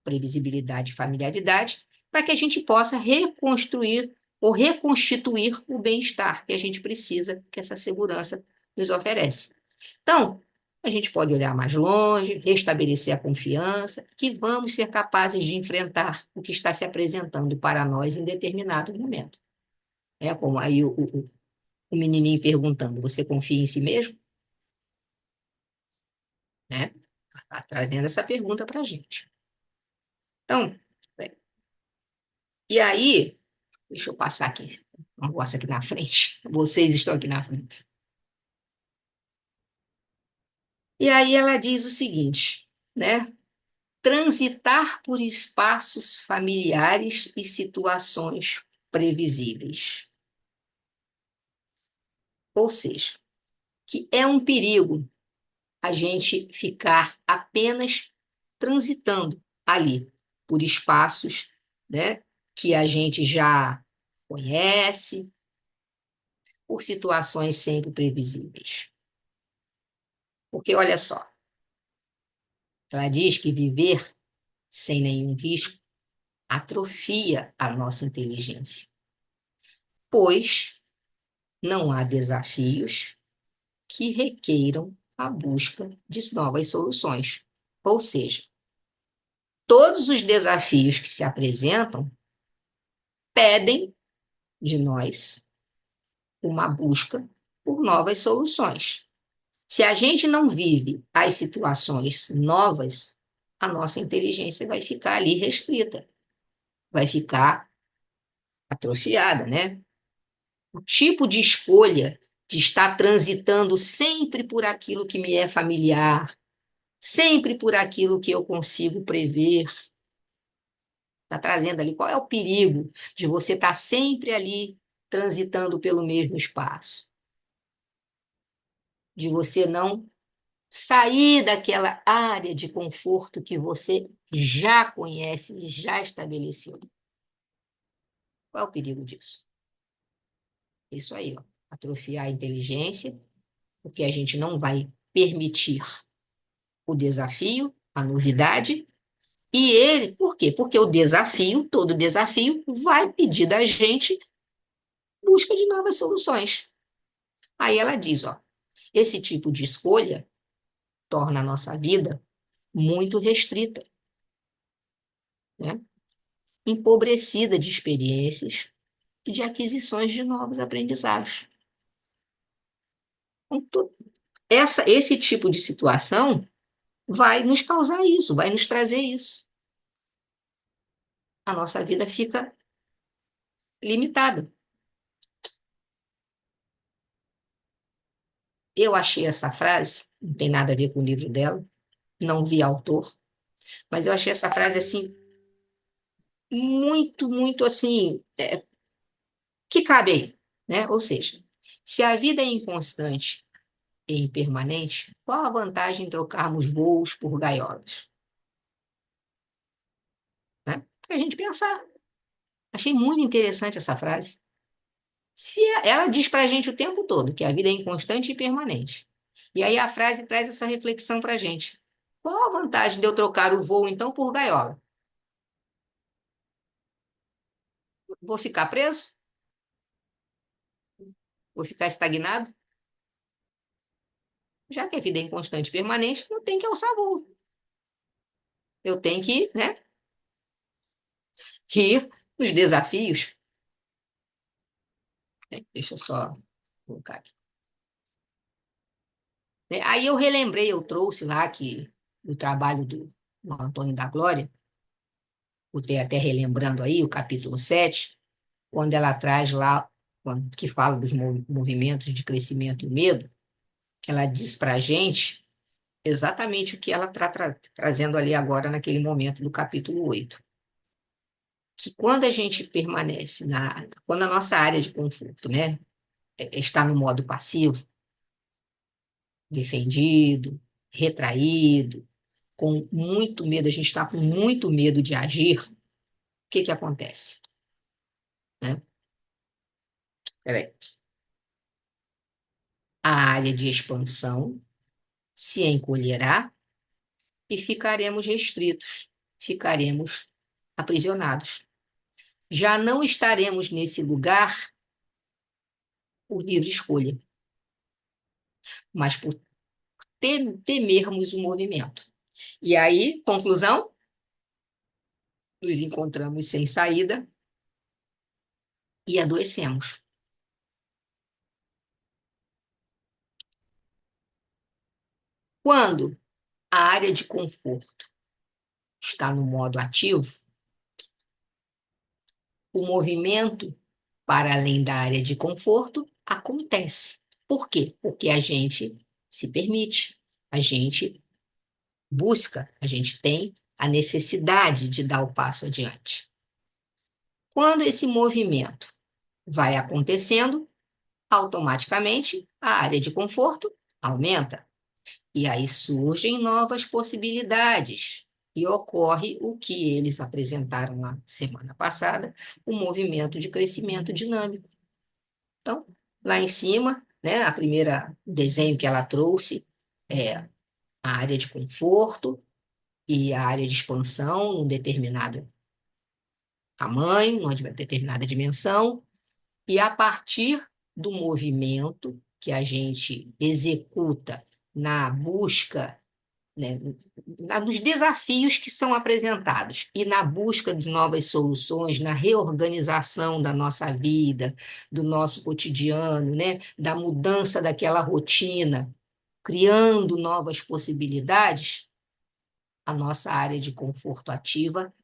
previsibilidade e familiaridade, para que a gente possa reconstruir ou reconstituir o bem-estar que a gente precisa, que essa segurança nos oferece. Então, a gente pode olhar mais longe, restabelecer a confiança, que vamos ser capazes de enfrentar o que está se apresentando para nós em determinado momento. É como aí o menininho perguntando, você confia em si mesmo? Né? Está trazendo essa pergunta para a gente. Então, e aí, deixa eu passar aqui, um negócio aqui na frente, vocês estão aqui na frente. E aí ela diz o seguinte, né? Transitar por espaços familiares e situações previsíveis. Ou seja, que é um perigo a gente ficar apenas transitando ali por espaços, né, que a gente já conhece, por situações sempre previsíveis. Porque olha só, ela diz que viver sem nenhum risco atrofia a nossa inteligência, pois não há desafios que requeiram a busca de novas soluções. Ou seja, todos os desafios que se apresentam pedem de nós uma busca por novas soluções. Se a gente não vive as situações novas, a nossa inteligência vai ficar ali restrita, vai ficar atrofiada, né? O tipo de escolha de estar transitando sempre por aquilo que me é familiar, sempre por aquilo que eu consigo prever, está trazendo ali qual é o perigo de você estar sempre ali transitando pelo mesmo espaço, de você não sair daquela área de conforto que você já conhece e já estabeleceu. Qual é o perigo disso? Isso aí, ó, atrofiar a inteligência, porque a gente não vai permitir o desafio, a novidade, e ele, por quê? Porque o desafio, todo desafio, vai pedir da gente busca de novas soluções. Aí ela diz, ó, esse tipo de escolha torna a nossa vida muito restrita, né? Empobrecida de experiências e de aquisições de novos aprendizados. Então, esse tipo de situação vai nos causar isso, vai nos trazer isso. A nossa vida fica limitada. Eu achei essa frase, não tem nada a ver com o livro dela, não vi autor, mas eu achei essa frase assim, muito, muito assim, que cabe aí, né? Ou seja, se a vida é inconstante e impermanente, qual a vantagem em trocarmos voos por gaiolas? Né? Para a gente pensar. Achei muito interessante essa frase. Se ela diz para a gente o tempo todo que a vida é inconstante e permanente. E aí a frase traz essa reflexão para a gente. Qual a vantagem de eu trocar o voo, então, por gaiola? Vou ficar preso? Vou ficar estagnado? Já que a vida é inconstante e permanente, eu tenho que alçar voo. Eu tenho que, né, ir nos desafios. Deixa eu só colocar aqui. Aí eu relembrei, eu trouxe lá que o trabalho do Antônio da Glória, botei até relembrando aí o capítulo 7, quando ela traz lá, que fala dos movimentos de crescimento e medo, que ela diz para a gente exatamente o que ela está trazendo ali agora naquele momento do capítulo 8. Que quando a gente permanece quando a nossa área de conforto, né, está no modo passivo, defendido, retraído, com muito medo, a gente está com muito medo de agir, o que que acontece? Né? Peraí. A área de expansão se encolherá e ficaremos restritos, ficaremos aprisionados. Já não estaremos nesse lugar por livre escolha, mas por temermos o movimento. E aí, conclusão, nos encontramos sem saída e adoecemos. Quando a área de conforto está no modo ativo, o movimento para além da área de conforto acontece. Por quê? Porque a gente se permite, a gente busca, a gente tem a necessidade de dar o passo adiante. Quando esse movimento vai acontecendo, automaticamente a área de conforto aumenta. E aí surgem novas possibilidades. E ocorre o que eles apresentaram na semana passada, o movimento de crescimento dinâmico. Então, lá em cima, né, a primeira desenho que ela trouxe é a área de conforto e a área de expansão num determinado tamanho, numa determinada dimensão, e a partir do movimento que a gente executa na busca, né, nos desafios que são apresentados e na busca de novas soluções, na reorganização da nossa vida, do nosso cotidiano, né, da mudança daquela rotina, criando novas possibilidades, a nossa área de conforto ativa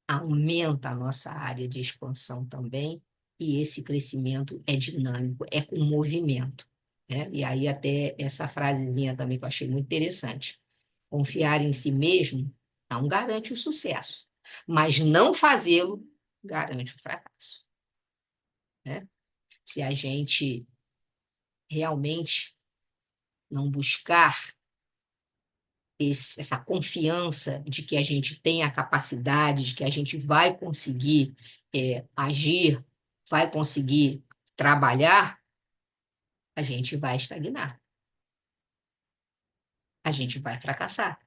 aumenta a nossa área de expansão também, e esse crescimento é dinâmico, é com movimento, né? E aí até essa frasezinha também que eu achei muito interessante. Confiar em si mesmo não garante o sucesso, mas não fazê-lo garante o fracasso, né? Se a gente realmente não buscar essa confiança de que a gente tem a capacidade, de que a gente vai conseguir agir, vai conseguir trabalhar, a gente vai estagnar, a gente vai fracassar,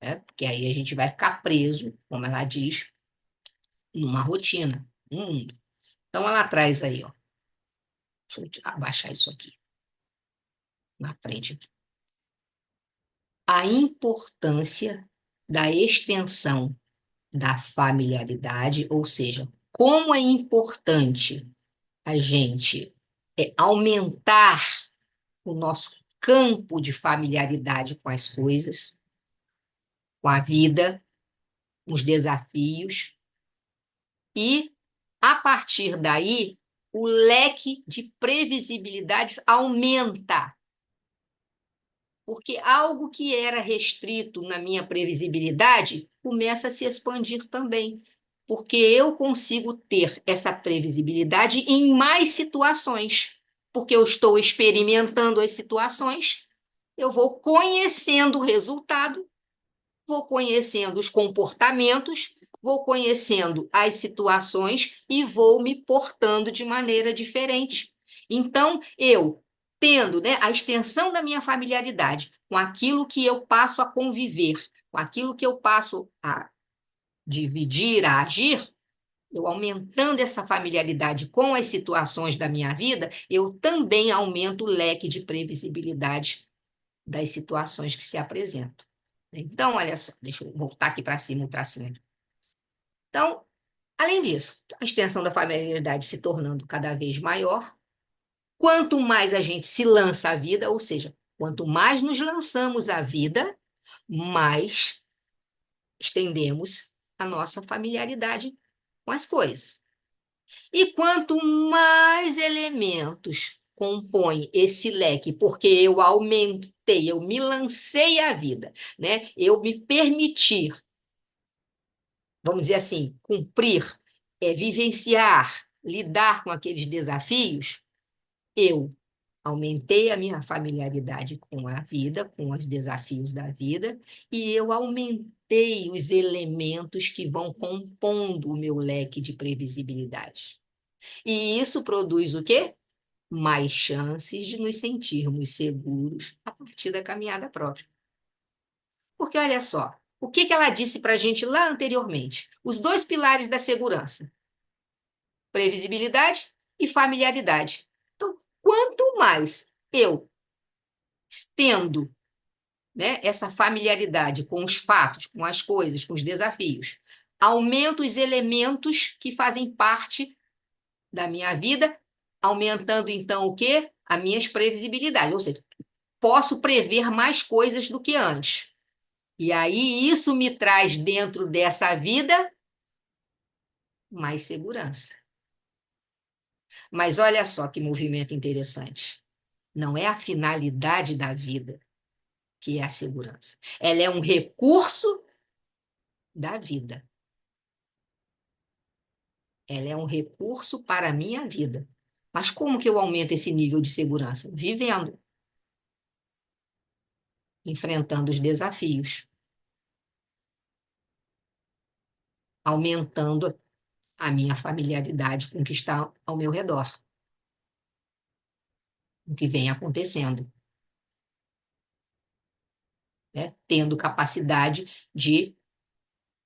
né? Porque aí a gente vai ficar preso, como ela diz, numa rotina, num mundo. Então ela traz aí, ó, deixa eu abaixar isso aqui, na frente aqui. A importância da extensão da familiaridade, ou seja, como é importante a gente aumentar o nosso campo de familiaridade com as coisas, com a vida, com os desafios, e, a partir daí, o leque de previsibilidades aumenta. Porque algo que era restrito na minha previsibilidade começa a se expandir também. Porque eu consigo ter essa previsibilidade em mais situações. Porque eu estou experimentando as situações, eu vou conhecendo o resultado, vou conhecendo os comportamentos, vou conhecendo as situações e vou me portando de maneira diferente. Então, eu tendo, né, a extensão da minha familiaridade com aquilo que eu passo a conviver, com aquilo que eu passo a dividir, a agir, eu aumentando essa familiaridade com as situações da minha vida, eu também aumento o leque de previsibilidade das situações que se apresentam. Então, olha só, deixa eu voltar aqui para cima, o tracinho. Então, além disso, a extensão da familiaridade se tornando cada vez maior, quanto mais a gente se lança à vida, ou seja, quanto mais nos lançamos à vida, mais estendemos a nossa familiaridade com as coisas. E quanto mais elementos compõem esse leque, porque eu aumentei, eu me lancei à vida, né? Eu me permitir, vamos dizer assim, cumprir, vivenciar, lidar com aqueles desafios, eu aumentei a minha familiaridade com a vida, com os desafios da vida, e eu aumentei os elementos que vão compondo o meu leque de previsibilidade. E isso produz o quê? Mais chances de nos sentirmos seguros a partir da caminhada própria. Porque olha só, o que ela disse para a gente lá anteriormente? Os dois pilares da segurança: previsibilidade e familiaridade. Então, quanto mais eu tendo, né, essa familiaridade com os fatos, com as coisas, com os desafios, aumento os elementos que fazem parte da minha vida, aumentando então o quê? As minhas previsibilidades, ou seja, posso prever mais coisas do que antes. E aí isso me traz dentro dessa vida mais segurança. Mas olha só que movimento interessante. Não é a finalidade da vida que é a segurança. Ela é um recurso da vida. Ela é um recurso para a minha vida. Mas como que eu aumento esse nível de segurança? Vivendo, enfrentando os desafios, aumentando a minha familiaridade com o que está ao meu redor, o que vem acontecendo, né? Tendo capacidade de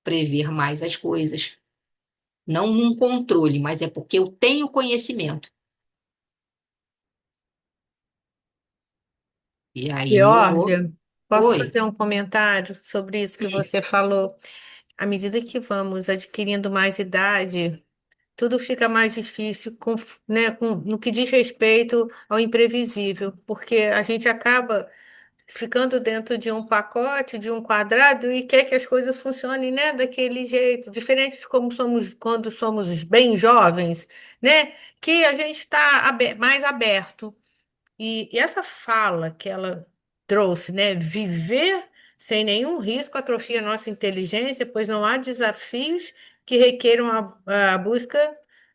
prever mais as coisas. Não num controle, mas é porque eu tenho conhecimento. E aí eu vou. Georgia, posso Oi, fazer um comentário sobre isso que você falou? À medida que vamos adquirindo mais idade, tudo fica mais difícil né, no que diz respeito ao imprevisível, porque a gente acaba ficando dentro de um pacote, de um quadrado e quer que as coisas funcionem, né, daquele jeito, diferente de como somos quando somos bem jovens, né, que a gente está mais aberto. E essa fala que ela trouxe, né, viver sem nenhum risco atrofia nossa inteligência, pois não há desafios que requeram a busca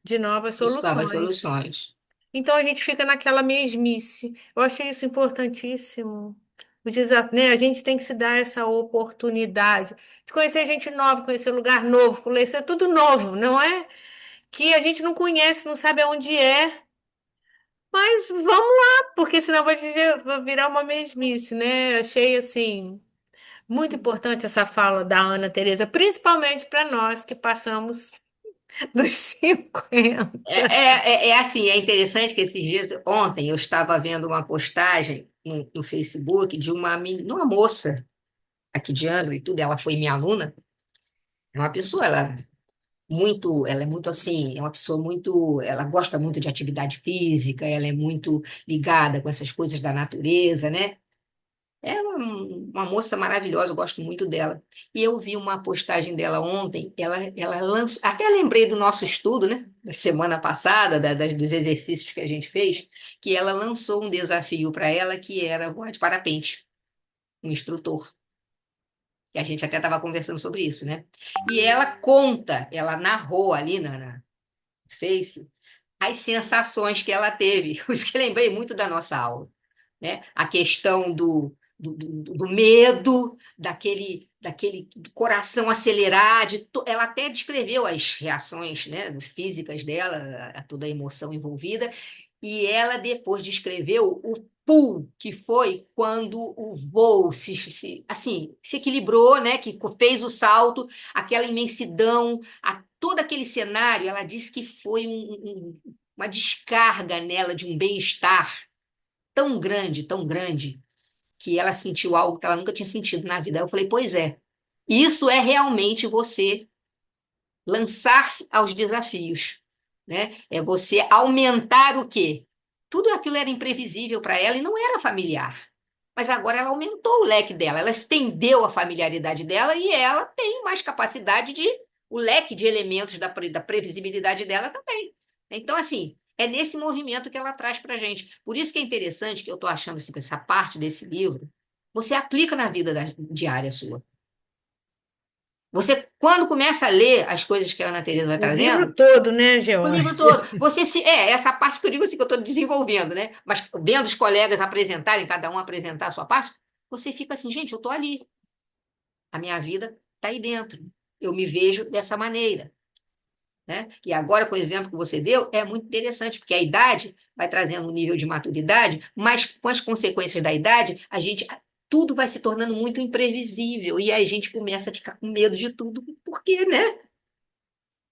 de novas buscava as soluções. soluções. Então a gente fica naquela mesmice. Eu achei isso importantíssimo. O desafio, né? A gente tem que se dar essa oportunidade de conhecer gente nova, conhecer lugar novo, conhecer tudo novo, não é? Que a gente não conhece, não sabe aonde é. Mas vamos lá, porque senão vai virar uma mesmice, né? Achei assim muito importante essa fala da Ana Teresa, principalmente para nós que passamos dos 50. É assim, é interessante que esses dias, ontem, eu estava vendo uma postagem no Facebook de uma moça aqui de Angra e tudo, ela foi minha aluna, é uma pessoa, ela é muito assim, é uma pessoa muito, ela gosta muito de atividade física, ela é muito ligada com essas coisas da natureza, né? É uma moça maravilhosa, eu gosto muito dela. E eu vi uma postagem dela ontem, ela lançou, até lembrei do nosso estudo, né, da semana passada, dos exercícios que a gente fez, que ela lançou um desafio para ela que era voar de parapente, um instrutor. E a gente até estava conversando sobre isso, né? E ela conta, ela narrou ali na Face as sensações que ela teve. Por isso que eu lembrei muito da nossa aula, né? A questão do medo, daquele coração acelerar, ela até descreveu as reações, né, físicas dela, toda a emoção envolvida, e ela depois descreveu o pull que foi quando o voo assim, se equilibrou, né, que fez o salto, aquela imensidão, todo aquele cenário, ela disse que foi uma descarga nela de um bem-estar tão grande, que ela sentiu algo que ela nunca tinha sentido na vida. Aí eu falei, pois é, isso é realmente você lançar-se aos desafios, né? É você aumentar o quê? Tudo aquilo era imprevisível para ela e não era familiar. Mas agora ela aumentou o leque dela, ela estendeu a familiaridade dela e ela tem mais capacidade de, o leque de elementos da previsibilidade dela também. Então, assim, é nesse movimento que ela traz para a gente. Por isso que é interessante que eu estou achando assim, essa parte desse livro, você aplica na vida diária sua. Você, quando começa a ler as coisas que a Ana Teresa vai O livro trazendo, todo, né, o livro Georgia? todo, essa parte que eu digo assim que eu estou desenvolvendo, né? Mas vendo os colegas apresentarem, cada um apresentar a sua parte, você fica assim, gente, eu estou ali. A minha vida está aí dentro. Eu me vejo dessa maneira, né? E agora, com o exemplo que você deu, é muito interessante, porque a idade vai trazendo um nível de maturidade, mas com as consequências da idade, tudo vai se tornando muito imprevisível e a gente começa a ficar com medo de tudo, porque, né?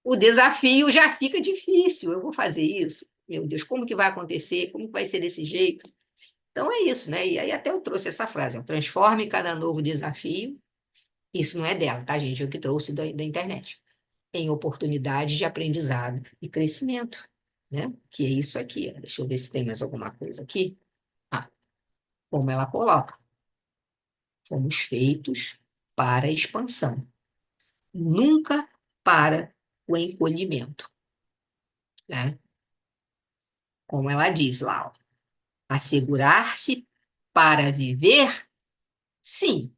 O desafio já fica difícil. Eu vou fazer isso? Meu Deus, como que vai acontecer? Como que vai ser desse jeito? Então é isso, né? E aí até eu trouxe essa frase, ó, transforme cada novo desafio. Isso não é dela, tá, gente? Eu que trouxe da internet. Em oportunidades de aprendizado e crescimento, né? Que é isso aqui, ó. Deixa eu ver se tem mais alguma coisa aqui. Ah, como ela coloca, fomos feitos para a expansão, nunca para o encolhimento, né? Como ela diz lá, ó, assegurar-se para viver, sim.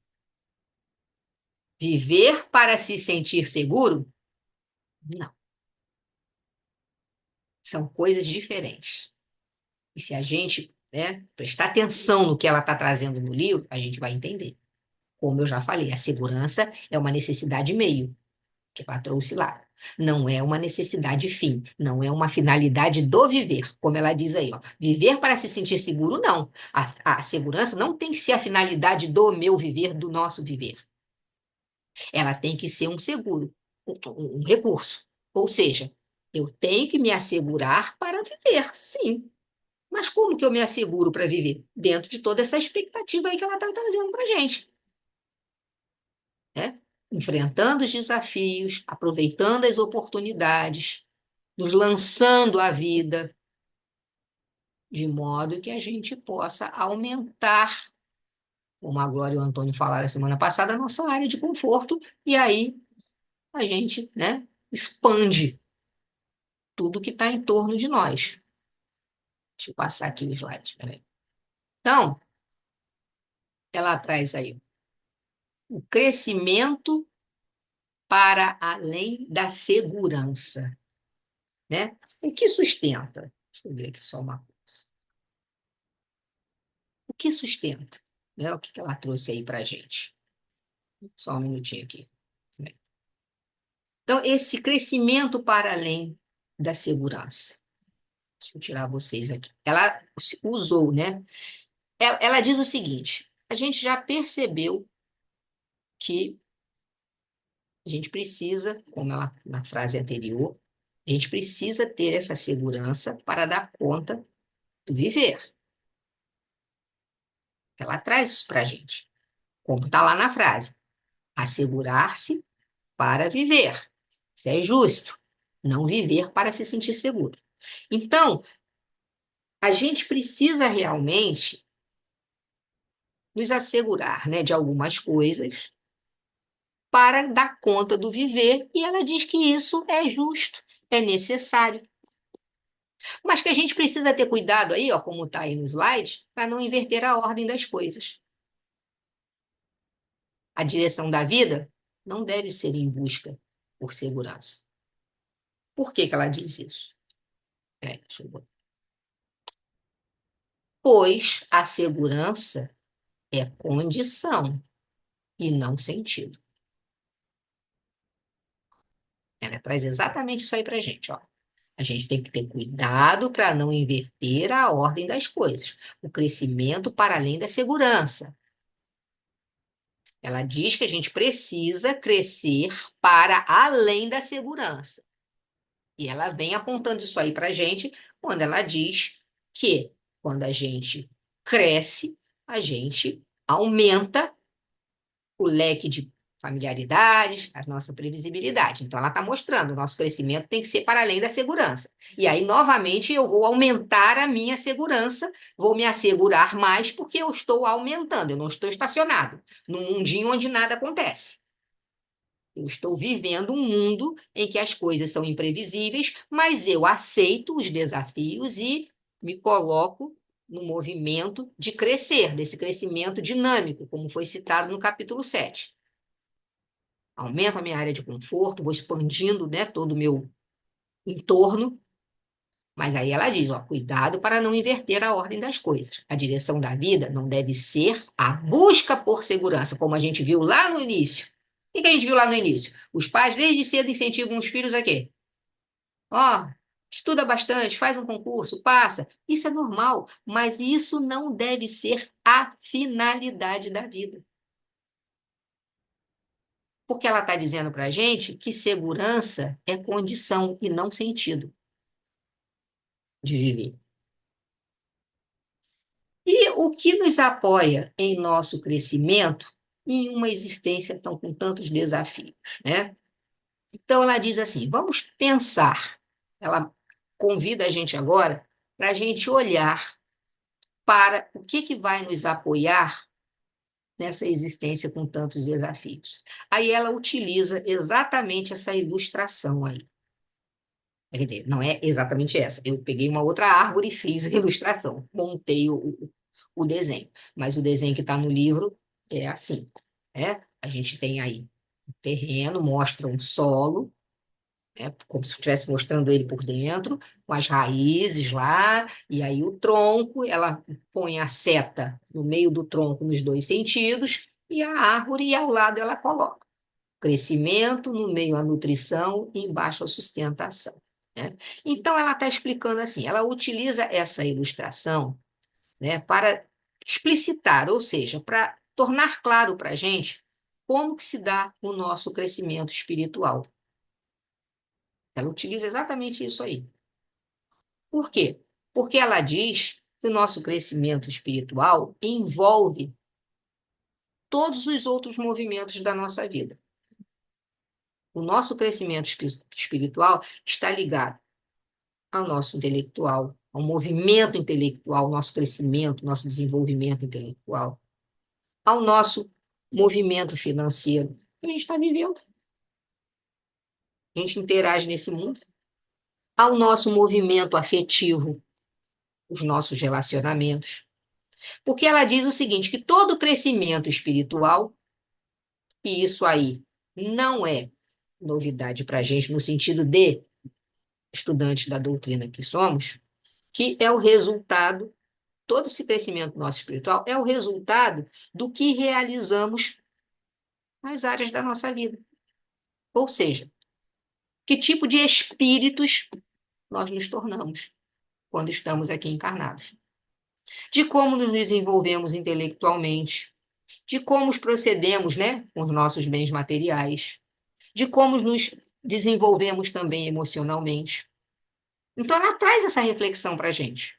Viver para se sentir seguro, não. São coisas diferentes. E se a gente, né, prestar atenção no que ela está trazendo no livro, a gente vai entender. Como eu já falei, a segurança é uma necessidade meio, que ela trouxe lá. Não é uma necessidade fim, não é uma finalidade do viver, como ela diz aí, ó. Viver para se sentir seguro, não. A segurança não tem que ser a finalidade do meu viver, do nosso viver. Ela tem que ser um seguro, um recurso. Ou seja, eu tenho que me assegurar para viver, sim. Mas como que eu me asseguro para viver? Dentro de toda essa expectativa aí que ela está trazendo para a gente, né? Enfrentando os desafios, aproveitando as oportunidades, nos lançando à vida, de modo que a gente possa aumentar, como a Glória e o Antônio falaram a semana passada, a nossa área de conforto, e aí a gente, né, expande tudo que está em torno de nós. Deixa eu passar aqui o slide. Peraí. Então, ela traz aí o crescimento para além da segurança, né? O que sustenta? Deixa eu ver aqui só uma coisa. O que sustenta? Né? O que ela trouxe aí para a gente? Só um minutinho aqui. Então, esse crescimento para além da segurança. Deixa eu tirar vocês aqui. Ela usou, né? Ela diz o seguinte: a gente já percebeu que a gente precisa, como ela, na frase anterior, a gente precisa ter essa segurança para dar conta do viver. Ela traz isso para a gente, como está lá na frase. Assegurar-se para viver. Isso é justo. Não viver para se sentir seguro. Então, a gente precisa realmente nos assegurar, né, de algumas coisas para dar conta do viver, e ela diz que isso é justo, é necessário. Mas que a gente precisa ter cuidado aí, ó, como está aí no slide, para não inverter a ordem das coisas. A direção da vida não deve ser em busca por segurança. Por que que ela diz isso? Deixa eu botar. Pois a segurança é condição e não sentido. Ela traz exatamente isso aí para a gente, ó. A gente tem que ter cuidado para não inverter a ordem das coisas. O crescimento para além da segurança. Ela diz que a gente precisa crescer para além da segurança. E ela vem apontando isso aí para a gente quando ela diz que quando a gente cresce, a gente aumenta o leque de familiaridades, a nossa previsibilidade. Então, ela está mostrando, o nosso crescimento tem que ser para além da segurança. E aí, novamente, eu vou aumentar a minha segurança, vou me assegurar mais porque eu estou aumentando, eu não estou estacionado num mundinho onde nada acontece. Eu estou vivendo um mundo em que as coisas são imprevisíveis, mas eu aceito os desafios e me coloco no movimento de crescer, desse crescimento dinâmico, como foi citado no capítulo 7. Aumento a minha área de conforto, vou expandindo, né, todo o meu entorno, mas aí ela diz, ó, cuidado para não inverter a ordem das coisas. A direção da vida não deve ser a busca por segurança, como a gente viu lá no início. O que a gente viu lá no início? Os pais, desde cedo, incentivam os filhos a quê? Ó, estuda bastante, faz um concurso, passa. Isso é normal, mas isso não deve ser a finalidade da vida. Porque ela está dizendo para a gente que segurança é condição e não sentido de viver. E o que nos apoia em nosso crescimento em uma existência tão, com tantos desafios, né? Então, ela diz assim: vamos pensar. Ela convida a gente agora para a gente olhar para o que vai nos apoiar nessa existência com tantos desafios. Aí ela utiliza exatamente essa ilustração aí. Quer dizer, não é exatamente essa. Eu peguei uma outra árvore e fiz a ilustração, montei o desenho. Mas o desenho que está no livro é assim, né? A gente tem aí o terreno, mostra um solo, né? Como se estivesse mostrando ele por dentro, com as raízes lá, e aí o tronco, ela põe a seta no meio do tronco nos dois sentidos, e a árvore, e ao lado ela coloca crescimento, no meio a nutrição e embaixo a sustentação, né? Então, ela está explicando assim, ela utiliza essa ilustração, né, para explicitar, ou seja, para tornar claro para a gente como que se dá o nosso crescimento espiritual. Ela utiliza exatamente isso aí. Por quê? Porque ela diz que o nosso crescimento espiritual envolve todos os outros movimentos da nossa vida. O nosso crescimento espiritual está ligado ao nosso intelectual, ao movimento intelectual, nosso crescimento, nosso desenvolvimento intelectual, ao nosso movimento financeiro que a gente está vivendo. A gente interage nesse mundo, ao nosso movimento afetivo, os nossos relacionamentos. Porque ela diz o seguinte, que todo crescimento espiritual, e isso aí não é novidade para a gente no sentido de estudantes da doutrina que somos, que é o resultado, todo esse crescimento nosso espiritual é o resultado do que realizamos nas áreas da nossa vida. Ou seja, que tipo de espíritos nós nos tornamos quando estamos aqui encarnados. De como nos desenvolvemos intelectualmente, de como procedemos, né, com os nossos bens materiais, de como nos desenvolvemos também emocionalmente. Então, ela traz essa reflexão para a gente,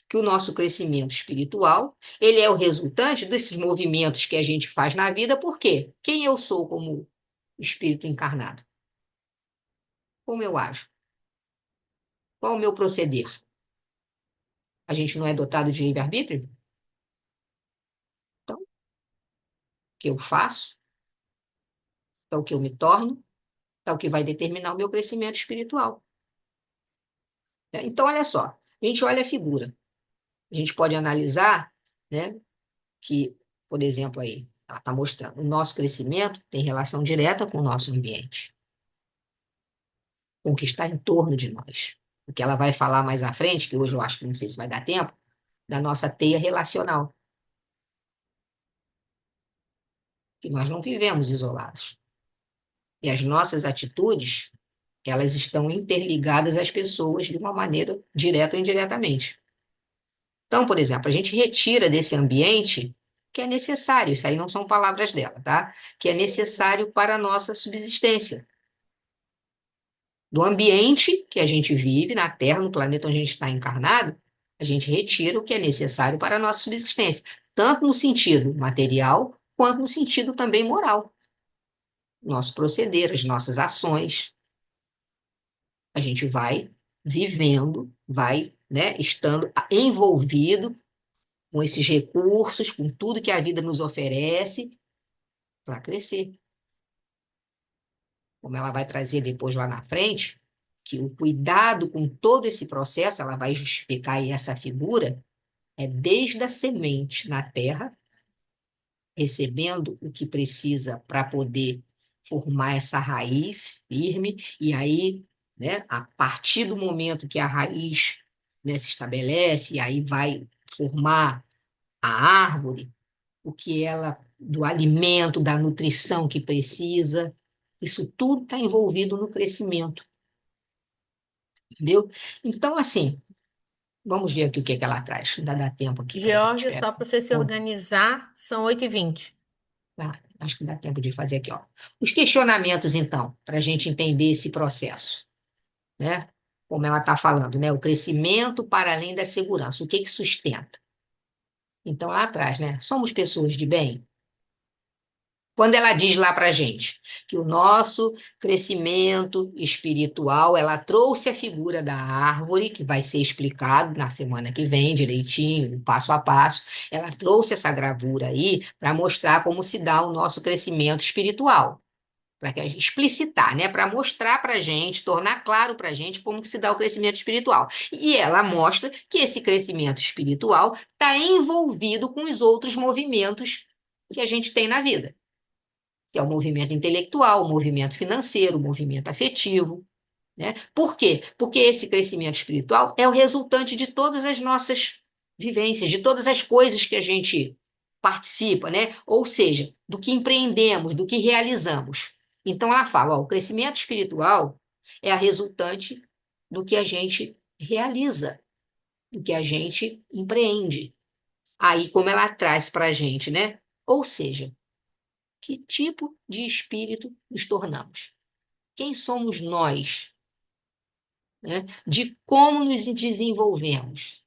que o nosso crescimento espiritual, ele é o resultante desses movimentos que a gente faz na vida, por quê? Quem eu sou como espírito encarnado? Como eu ajo? Qual o meu proceder? A gente não é dotado de livre-arbítrio? Então, o que eu faço é o que eu me torno, é o que vai determinar o meu crescimento espiritual. Então, olha só, a gente olha a figura. A gente pode analisar, né, que, por exemplo, aí, ela está mostrando, o nosso crescimento tem relação direta com o nosso ambiente, com o que está em torno de nós. O que ela vai falar mais à frente, que hoje eu acho que não sei se vai dar tempo, da nossa teia relacional, que nós não vivemos isolados. E as nossas atitudes, elas estão interligadas às pessoas de uma maneira direta ou indiretamente. Então, por exemplo, a gente retira desse ambiente que é necessário, isso aí não são palavras dela, tá? Que é necessário para a nossa subsistência. Do ambiente que a gente vive na Terra, no planeta onde a gente está encarnado, a gente retira o que é necessário para a nossa subsistência, tanto no sentido material, quanto no sentido também moral. Nosso proceder, as nossas ações. A gente vai vivendo, vai, né, estando envolvido com esses recursos, com tudo que a vida nos oferece para crescer. Como ela vai trazer depois lá na frente, que o cuidado com todo esse processo, ela vai justificar aí essa figura, é desde a semente na terra, recebendo o que precisa para poder formar essa raiz firme, e aí, né, a partir do momento que a raiz, né, se estabelece, e aí vai formar a árvore, o que ela, do alimento, da nutrição que precisa, isso tudo está envolvido no crescimento, entendeu? Então, assim, vamos ver aqui o que que ela traz. Ainda dá tempo aqui para a gente Georgia, ver. só para você se organizar, são 8h20. Tá, acho que dá tempo de fazer aqui, ó. Os questionamentos, então, para a gente entender esse processo, né? Como ela está falando, né? O crescimento para além da segurança. O que que sustenta? Então, lá atrás, né? Somos pessoas de bem? Quando ela diz lá para gente que o nosso crescimento espiritual, ela trouxe a figura da árvore, que vai ser explicado na semana que vem, direitinho, passo a passo. Ela trouxe essa gravura aí para mostrar como se dá o nosso crescimento espiritual. Para explicitar, né? Para mostrar para a gente, tornar claro para a gente como que se dá o crescimento espiritual. E ela mostra que esse crescimento espiritual está envolvido com os outros movimentos que a gente tem na vida, que é o movimento intelectual, o movimento financeiro, o movimento afetivo, né? Por quê? Porque esse crescimento espiritual é o resultante de todas as nossas vivências, de todas as coisas que a gente participa, né? Ou seja, do que empreendemos, do que realizamos. Então ela fala, ó, o crescimento espiritual é a resultante do que a gente realiza, do que a gente empreende. Aí, como ela traz para a gente, né? Ou seja, que tipo de espírito nos tornamos? Quem somos nós, né? De como nos desenvolvemos,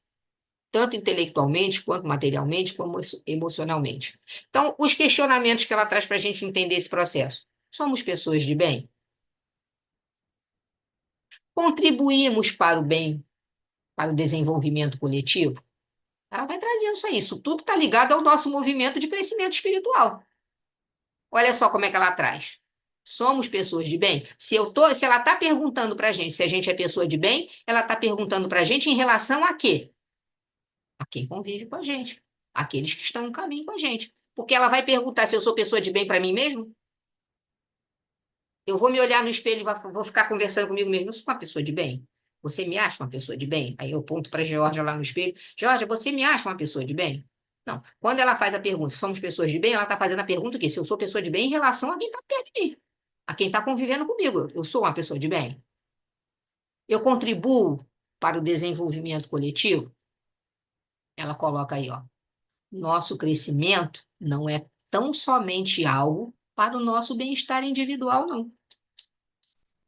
tanto intelectualmente, quanto materialmente, como emocionalmente. Então, os questionamentos que ela traz para a gente entender esse processo. Somos pessoas de bem? Contribuímos para o bem, para o desenvolvimento coletivo? Ela vai trazendo isso aí. Isso tudo está ligado ao nosso movimento de crescimento espiritual. Olha só como é que ela traz. Somos pessoas de bem? Se ela está perguntando para a gente se a gente é pessoa de bem, ela está perguntando para a gente em relação a quê? A quem convive com a gente, aqueles que estão no caminho com a gente. Porque ela vai perguntar se eu sou pessoa de bem para mim mesmo? Eu vou me olhar no espelho e vou ficar conversando comigo mesmo. Eu sou uma pessoa de bem? Você me acha uma pessoa de bem? Aí eu aponto para a Georgia lá no espelho. Georgia, você me acha uma pessoa de bem? Não. Quando ela faz a pergunta, se somos pessoas de bem, ela está fazendo a pergunta o quê? Se eu sou pessoa de bem em relação a quem está perto de mim, a quem está convivendo comigo. Eu sou uma pessoa de bem? Eu contribuo para o desenvolvimento coletivo? Ela coloca aí, ó. Nosso crescimento não é tão somente algo para o nosso bem-estar individual, não,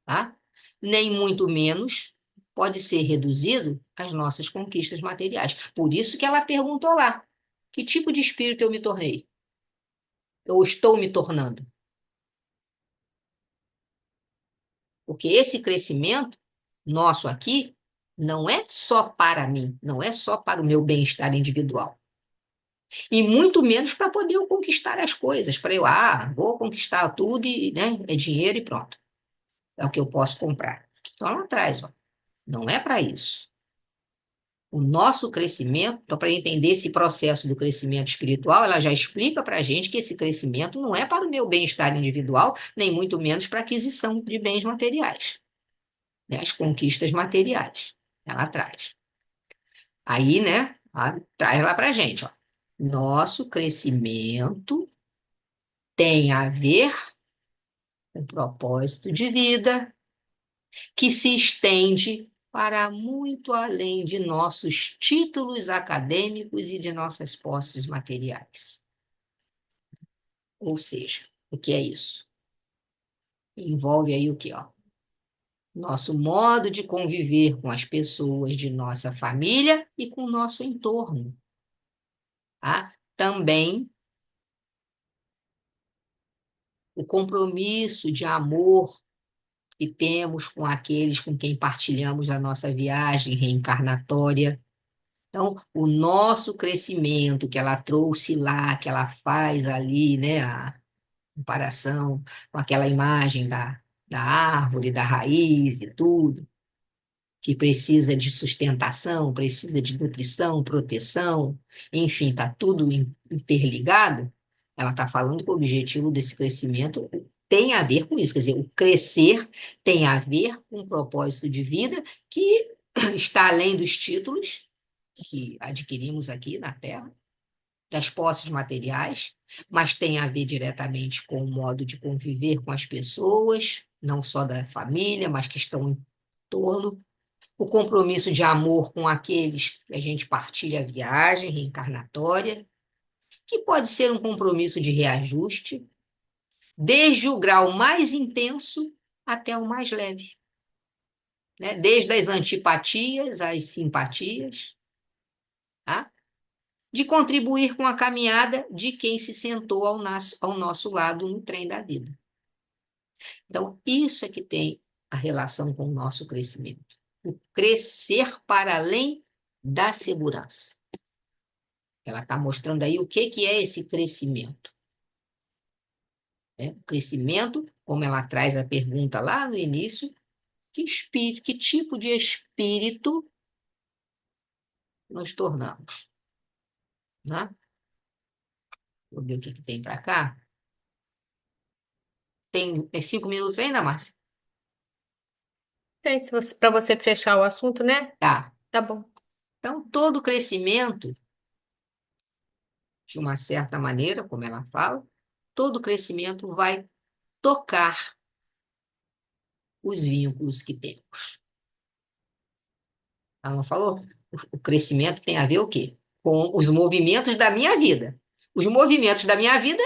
tá? Nem muito menos pode ser reduzido às nossas conquistas materiais. Por isso que ela perguntou lá: que tipo de espírito eu me tornei? Eu estou me tornando? Porque esse crescimento nosso aqui não é só para mim, não é só para o meu bem-estar individual. E muito menos para poder eu conquistar as coisas, para eu, vou conquistar tudo e, né, é dinheiro e pronto. É o que eu posso comprar. Então, lá atrás, ó, não é para isso. O nosso crescimento, então, para entender esse processo do crescimento espiritual, ela já explica para a gente que esse crescimento não é para o meu bem-estar individual, nem muito menos para a aquisição de bens materiais, né, as conquistas materiais. Ela traz. Aí, né, ela traz lá para a gente, ó. Nosso crescimento tem a ver com propósito de vida que se estende para muito além de nossos títulos acadêmicos e de nossas posses materiais. Ou seja, o que é isso? Envolve aí o quê, ó? Nosso modo de conviver com as pessoas de nossa família e com o nosso entorno. Tá? Também o compromisso de amor que temos com aqueles com quem partilhamos a nossa viagem reencarnatória. Então, o nosso crescimento que ela trouxe lá, que ela faz ali, né, a comparação com aquela imagem da árvore, da raiz e tudo, que precisa de sustentação, precisa de nutrição, proteção, enfim, está tudo interligado. Ela está falando que o objetivo desse crescimento tem a ver com isso, quer dizer, o crescer tem a ver com um propósito de vida que está além dos títulos que adquirimos aqui na Terra, das posses materiais, mas tem a ver diretamente com o modo de conviver com as pessoas, não só da família, mas que estão em torno, o compromisso de amor com aqueles que a gente partilha a viagem reencarnatória, que pode ser um compromisso de reajuste, desde o grau mais intenso até o mais leve, né? Desde as antipatias às simpatias, tá? de contribuir com a caminhada de quem se sentou ao nosso lado no trem da vida. Então, isso é que tem a relação com o nosso crescimento. O crescer para além da segurança. Ela está mostrando aí o que é esse crescimento. O crescimento, como ela traz a pergunta lá no início, que tipo de espírito nos tornamos? Né? Vou ver o que tem para cá. Tem 5 minutos ainda, Márcia? Tem, para você fechar o assunto, né? Tá. Tá bom. Então, todo crescimento, de uma certa maneira, como ela fala, todo crescimento vai tocar os vínculos que temos. Ela não falou? O crescimento tem a ver o quê? Com os movimentos da minha vida. Os movimentos da minha vida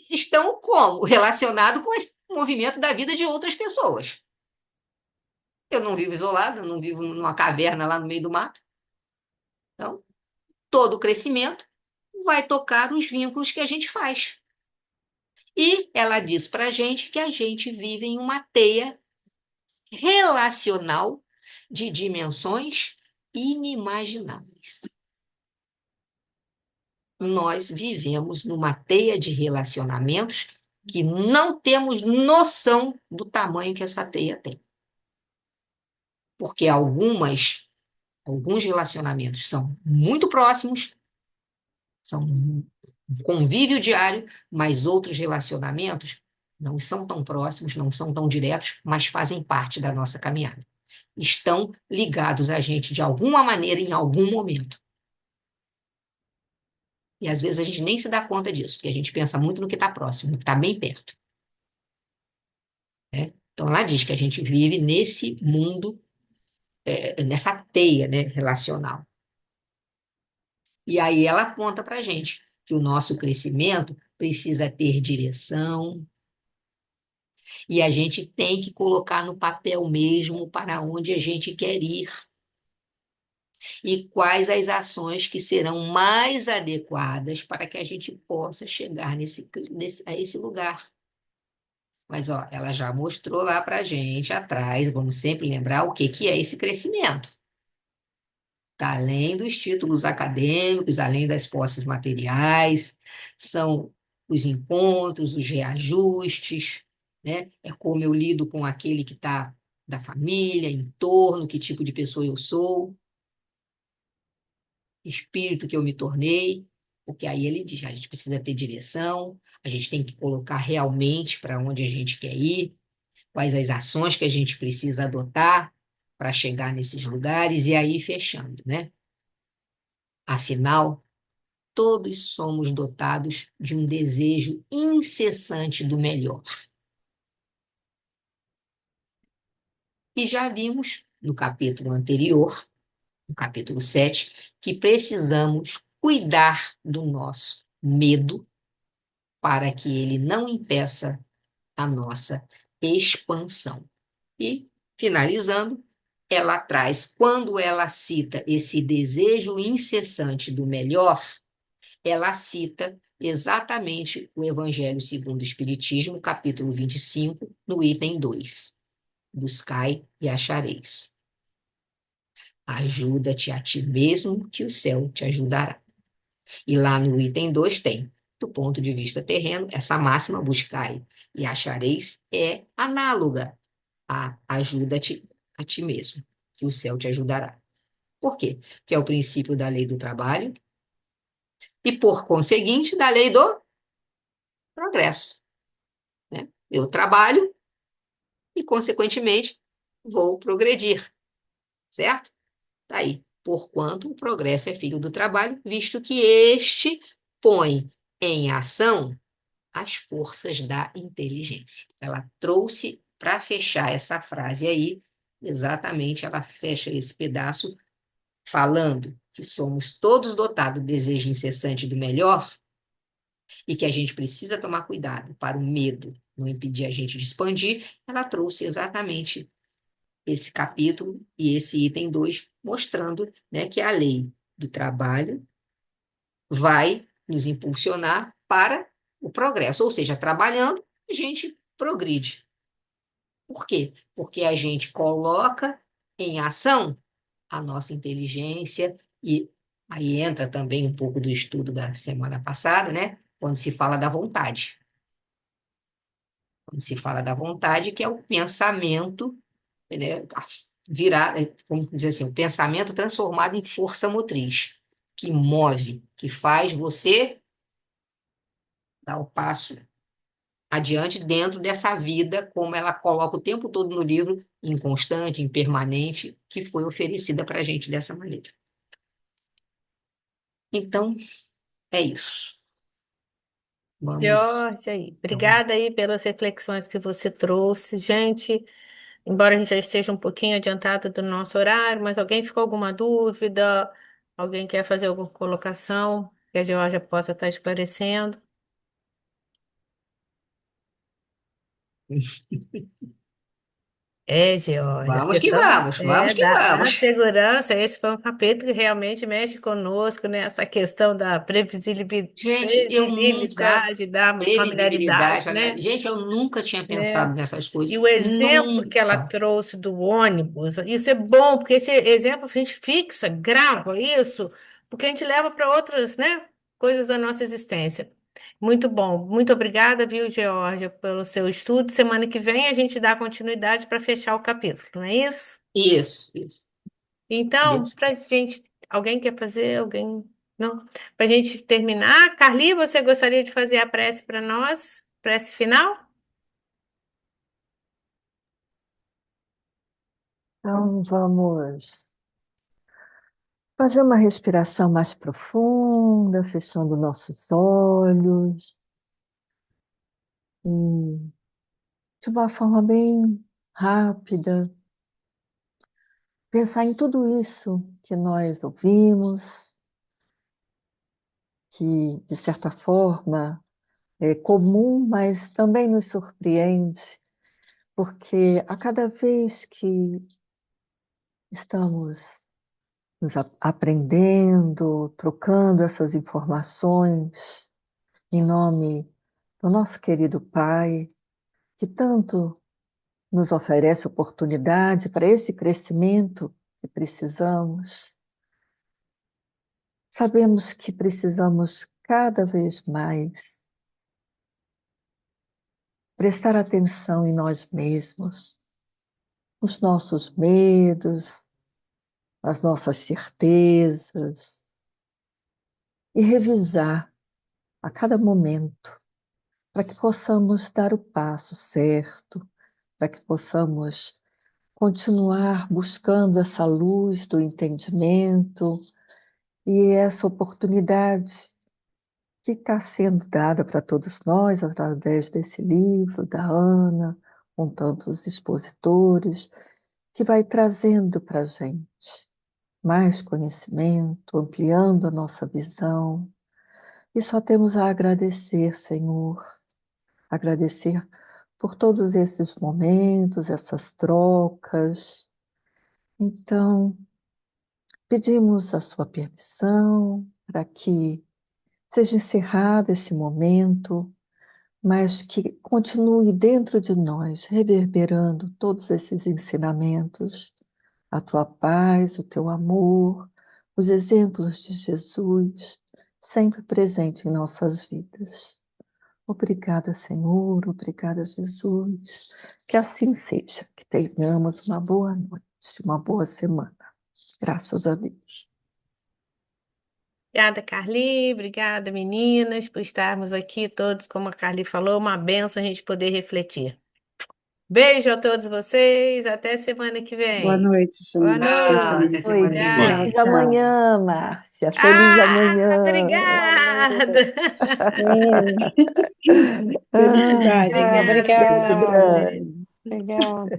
estão como? Relacionados com o movimento da vida de outras pessoas. Eu não vivo isolado, eu não vivo numa caverna lá no meio do mato. Então, todo crescimento vai tocar os vínculos que a gente faz. E ela diz para a gente que a gente vive em uma teia relacional de dimensões inimagináveis. Nós vivemos numa teia de relacionamentos que não temos noção do tamanho que essa teia tem. Porque alguns relacionamentos são muito próximos, são um convívio diário, mas outros relacionamentos não são tão próximos, não são tão diretos, mas fazem parte da nossa caminhada. Estão ligados a gente de alguma maneira em algum momento. E às vezes a gente nem se dá conta disso, porque a gente pensa muito no que está próximo, no que está bem perto. Né? Então ela diz que a gente vive nesse mundo, nessa teia, né, relacional. E aí ela conta para a gente que o nosso crescimento precisa ter direção, e a gente tem que colocar no papel mesmo para onde a gente quer ir. E quais as ações que serão mais adequadas para que a gente possa chegar a esse lugar. Mas ó, ela já mostrou lá para a gente atrás, vamos sempre lembrar o que é esse crescimento. Tá além dos títulos acadêmicos, além das posses materiais, são os encontros, os reajustes, né? É como eu lido com aquele que está da família, em torno, que tipo de pessoa eu sou, espírito que eu me tornei, porque aí ele diz, a gente precisa ter direção, a gente tem que colocar realmente para onde a gente quer ir, quais as ações que a gente precisa adotar para chegar nesses lugares, e aí fechando, né? Afinal, todos somos dotados de um desejo incessante do melhor. E já vimos no capítulo anterior, no capítulo 7, que precisamos cuidar do nosso medo para que ele não impeça a nossa expansão. E, finalizando, ela traz, quando ela cita esse desejo incessante do melhor, ela cita exatamente o Evangelho segundo o Espiritismo, capítulo 25, no item 2. Buscai e achareis. Ajuda-te a ti mesmo, que o céu te ajudará. E lá no item 2 tem, do ponto de vista terreno, essa máxima, buscai e achareis, é análoga a ajuda-te a ti mesmo, que o céu te ajudará. Por quê? Porque é o princípio da lei do trabalho e, por conseguinte, da lei do progresso. Né? Eu trabalho e, consequentemente, vou progredir, certo? Tá aí. Porquanto o progresso é filho do trabalho, visto que este põe em ação as forças da inteligência. Ela trouxe para fechar essa frase aí, exatamente, ela fecha esse pedaço falando que somos todos dotados do desejo incessante do melhor e que a gente precisa tomar cuidado para o medo não impedir a gente de expandir. Ela trouxe exatamente esse capítulo e esse item 2, mostrando, né, que a lei do trabalho vai nos impulsionar para o progresso. Ou seja, trabalhando, a gente progride. Por quê? Porque a gente coloca em ação a nossa inteligência e aí entra também um pouco do estudo da semana passada, né? Quando se fala da vontade. Quando se fala da vontade, que é o pensamento, né? Virar, vamos dizer assim, o pensamento transformado em força motriz, que move, que faz você dar o passo adiante dentro dessa vida, como ela coloca o tempo todo no livro, inconstante, impermanente, que foi oferecida para a gente dessa maneira. Então, é isso. Vamos. Jorge, aí, Então, obrigada aí pelas reflexões que você trouxe. Gente, embora a gente já esteja um pouquinho adiantado do nosso horário, mas alguém ficou alguma dúvida? Alguém quer fazer alguma colocação que a Georgia possa estar esclarecendo? É, Georgia, a vamos que questão vamos, vamos é que da vamos. segurança. Esse foi um capítulo que realmente mexe conosco, né? Essa questão da Gente, eu nunca. previsibilidade, da Previsibilidade, familiaridade, né? familiaridade. Gente, eu nunca tinha É. pensado nessas E coisas. o exemplo que ela Nunca. trouxe do ônibus, isso é bom, porque esse exemplo a gente fixa, grava isso, porque a gente leva para outras, né, coisas da nossa existência. Muito bom. Muito obrigada, viu, Georgia, pelo seu estudo. Semana que vem a gente dá continuidade para fechar o capítulo, não é isso? Isso, isso. Então, Deus. para gente, alguém quer fazer? Alguém? Não? Para a gente terminar, Carli, você gostaria de fazer a prece para nós? Prece final? Então, vamos fazer uma respiração mais profunda, fechando nossos olhos, e de uma forma bem rápida, pensar em tudo isso que nós ouvimos, que de certa forma é comum, mas também nos surpreende, porque a cada vez que estamos aprendendo, trocando essas informações, em nome do nosso querido Pai, que tanto nos oferece oportunidade para esse crescimento que precisamos. Sabemos que precisamos cada vez mais prestar atenção em nós mesmos, nos nossos medos, nas nossas certezas, e revisar a cada momento para que possamos dar o passo certo, para que possamos continuar buscando essa luz do entendimento e essa oportunidade que está sendo dada para todos nós através desse livro da Ana, com tantos expositores, que vai trazendo para a gente mais conhecimento, ampliando a nossa visão. E só temos a agradecer, Senhor, agradecer por todos esses momentos, essas trocas. Então, pedimos a sua permissão para que seja encerrado esse momento, mas que continue dentro de nós, reverberando todos esses ensinamentos, a tua paz, o teu amor, os exemplos de Jesus, sempre presente em nossas vidas. Obrigada, Senhor, obrigada, Jesus. Que assim seja, que tenhamos uma boa noite, uma boa semana. Graças a Deus. Obrigada, Carli. Obrigada, meninas, por estarmos aqui todos, como a Carli falou, uma benção a gente poder refletir. Beijo a todos vocês. Até semana que Boa vem. noite, Boa gente. Até Tchau, semana até que Oi, semana vem. que noite. Tchau, vem. feliz tchau. amanhã, Márcia. Feliz Ah, amanhã. obrigada. É. Felicidade. Ah, Obrigada, Beijo obrigada. grande. Obrigada.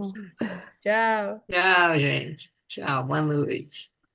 Tchau. Tchau, gente. Tchau, boa noite.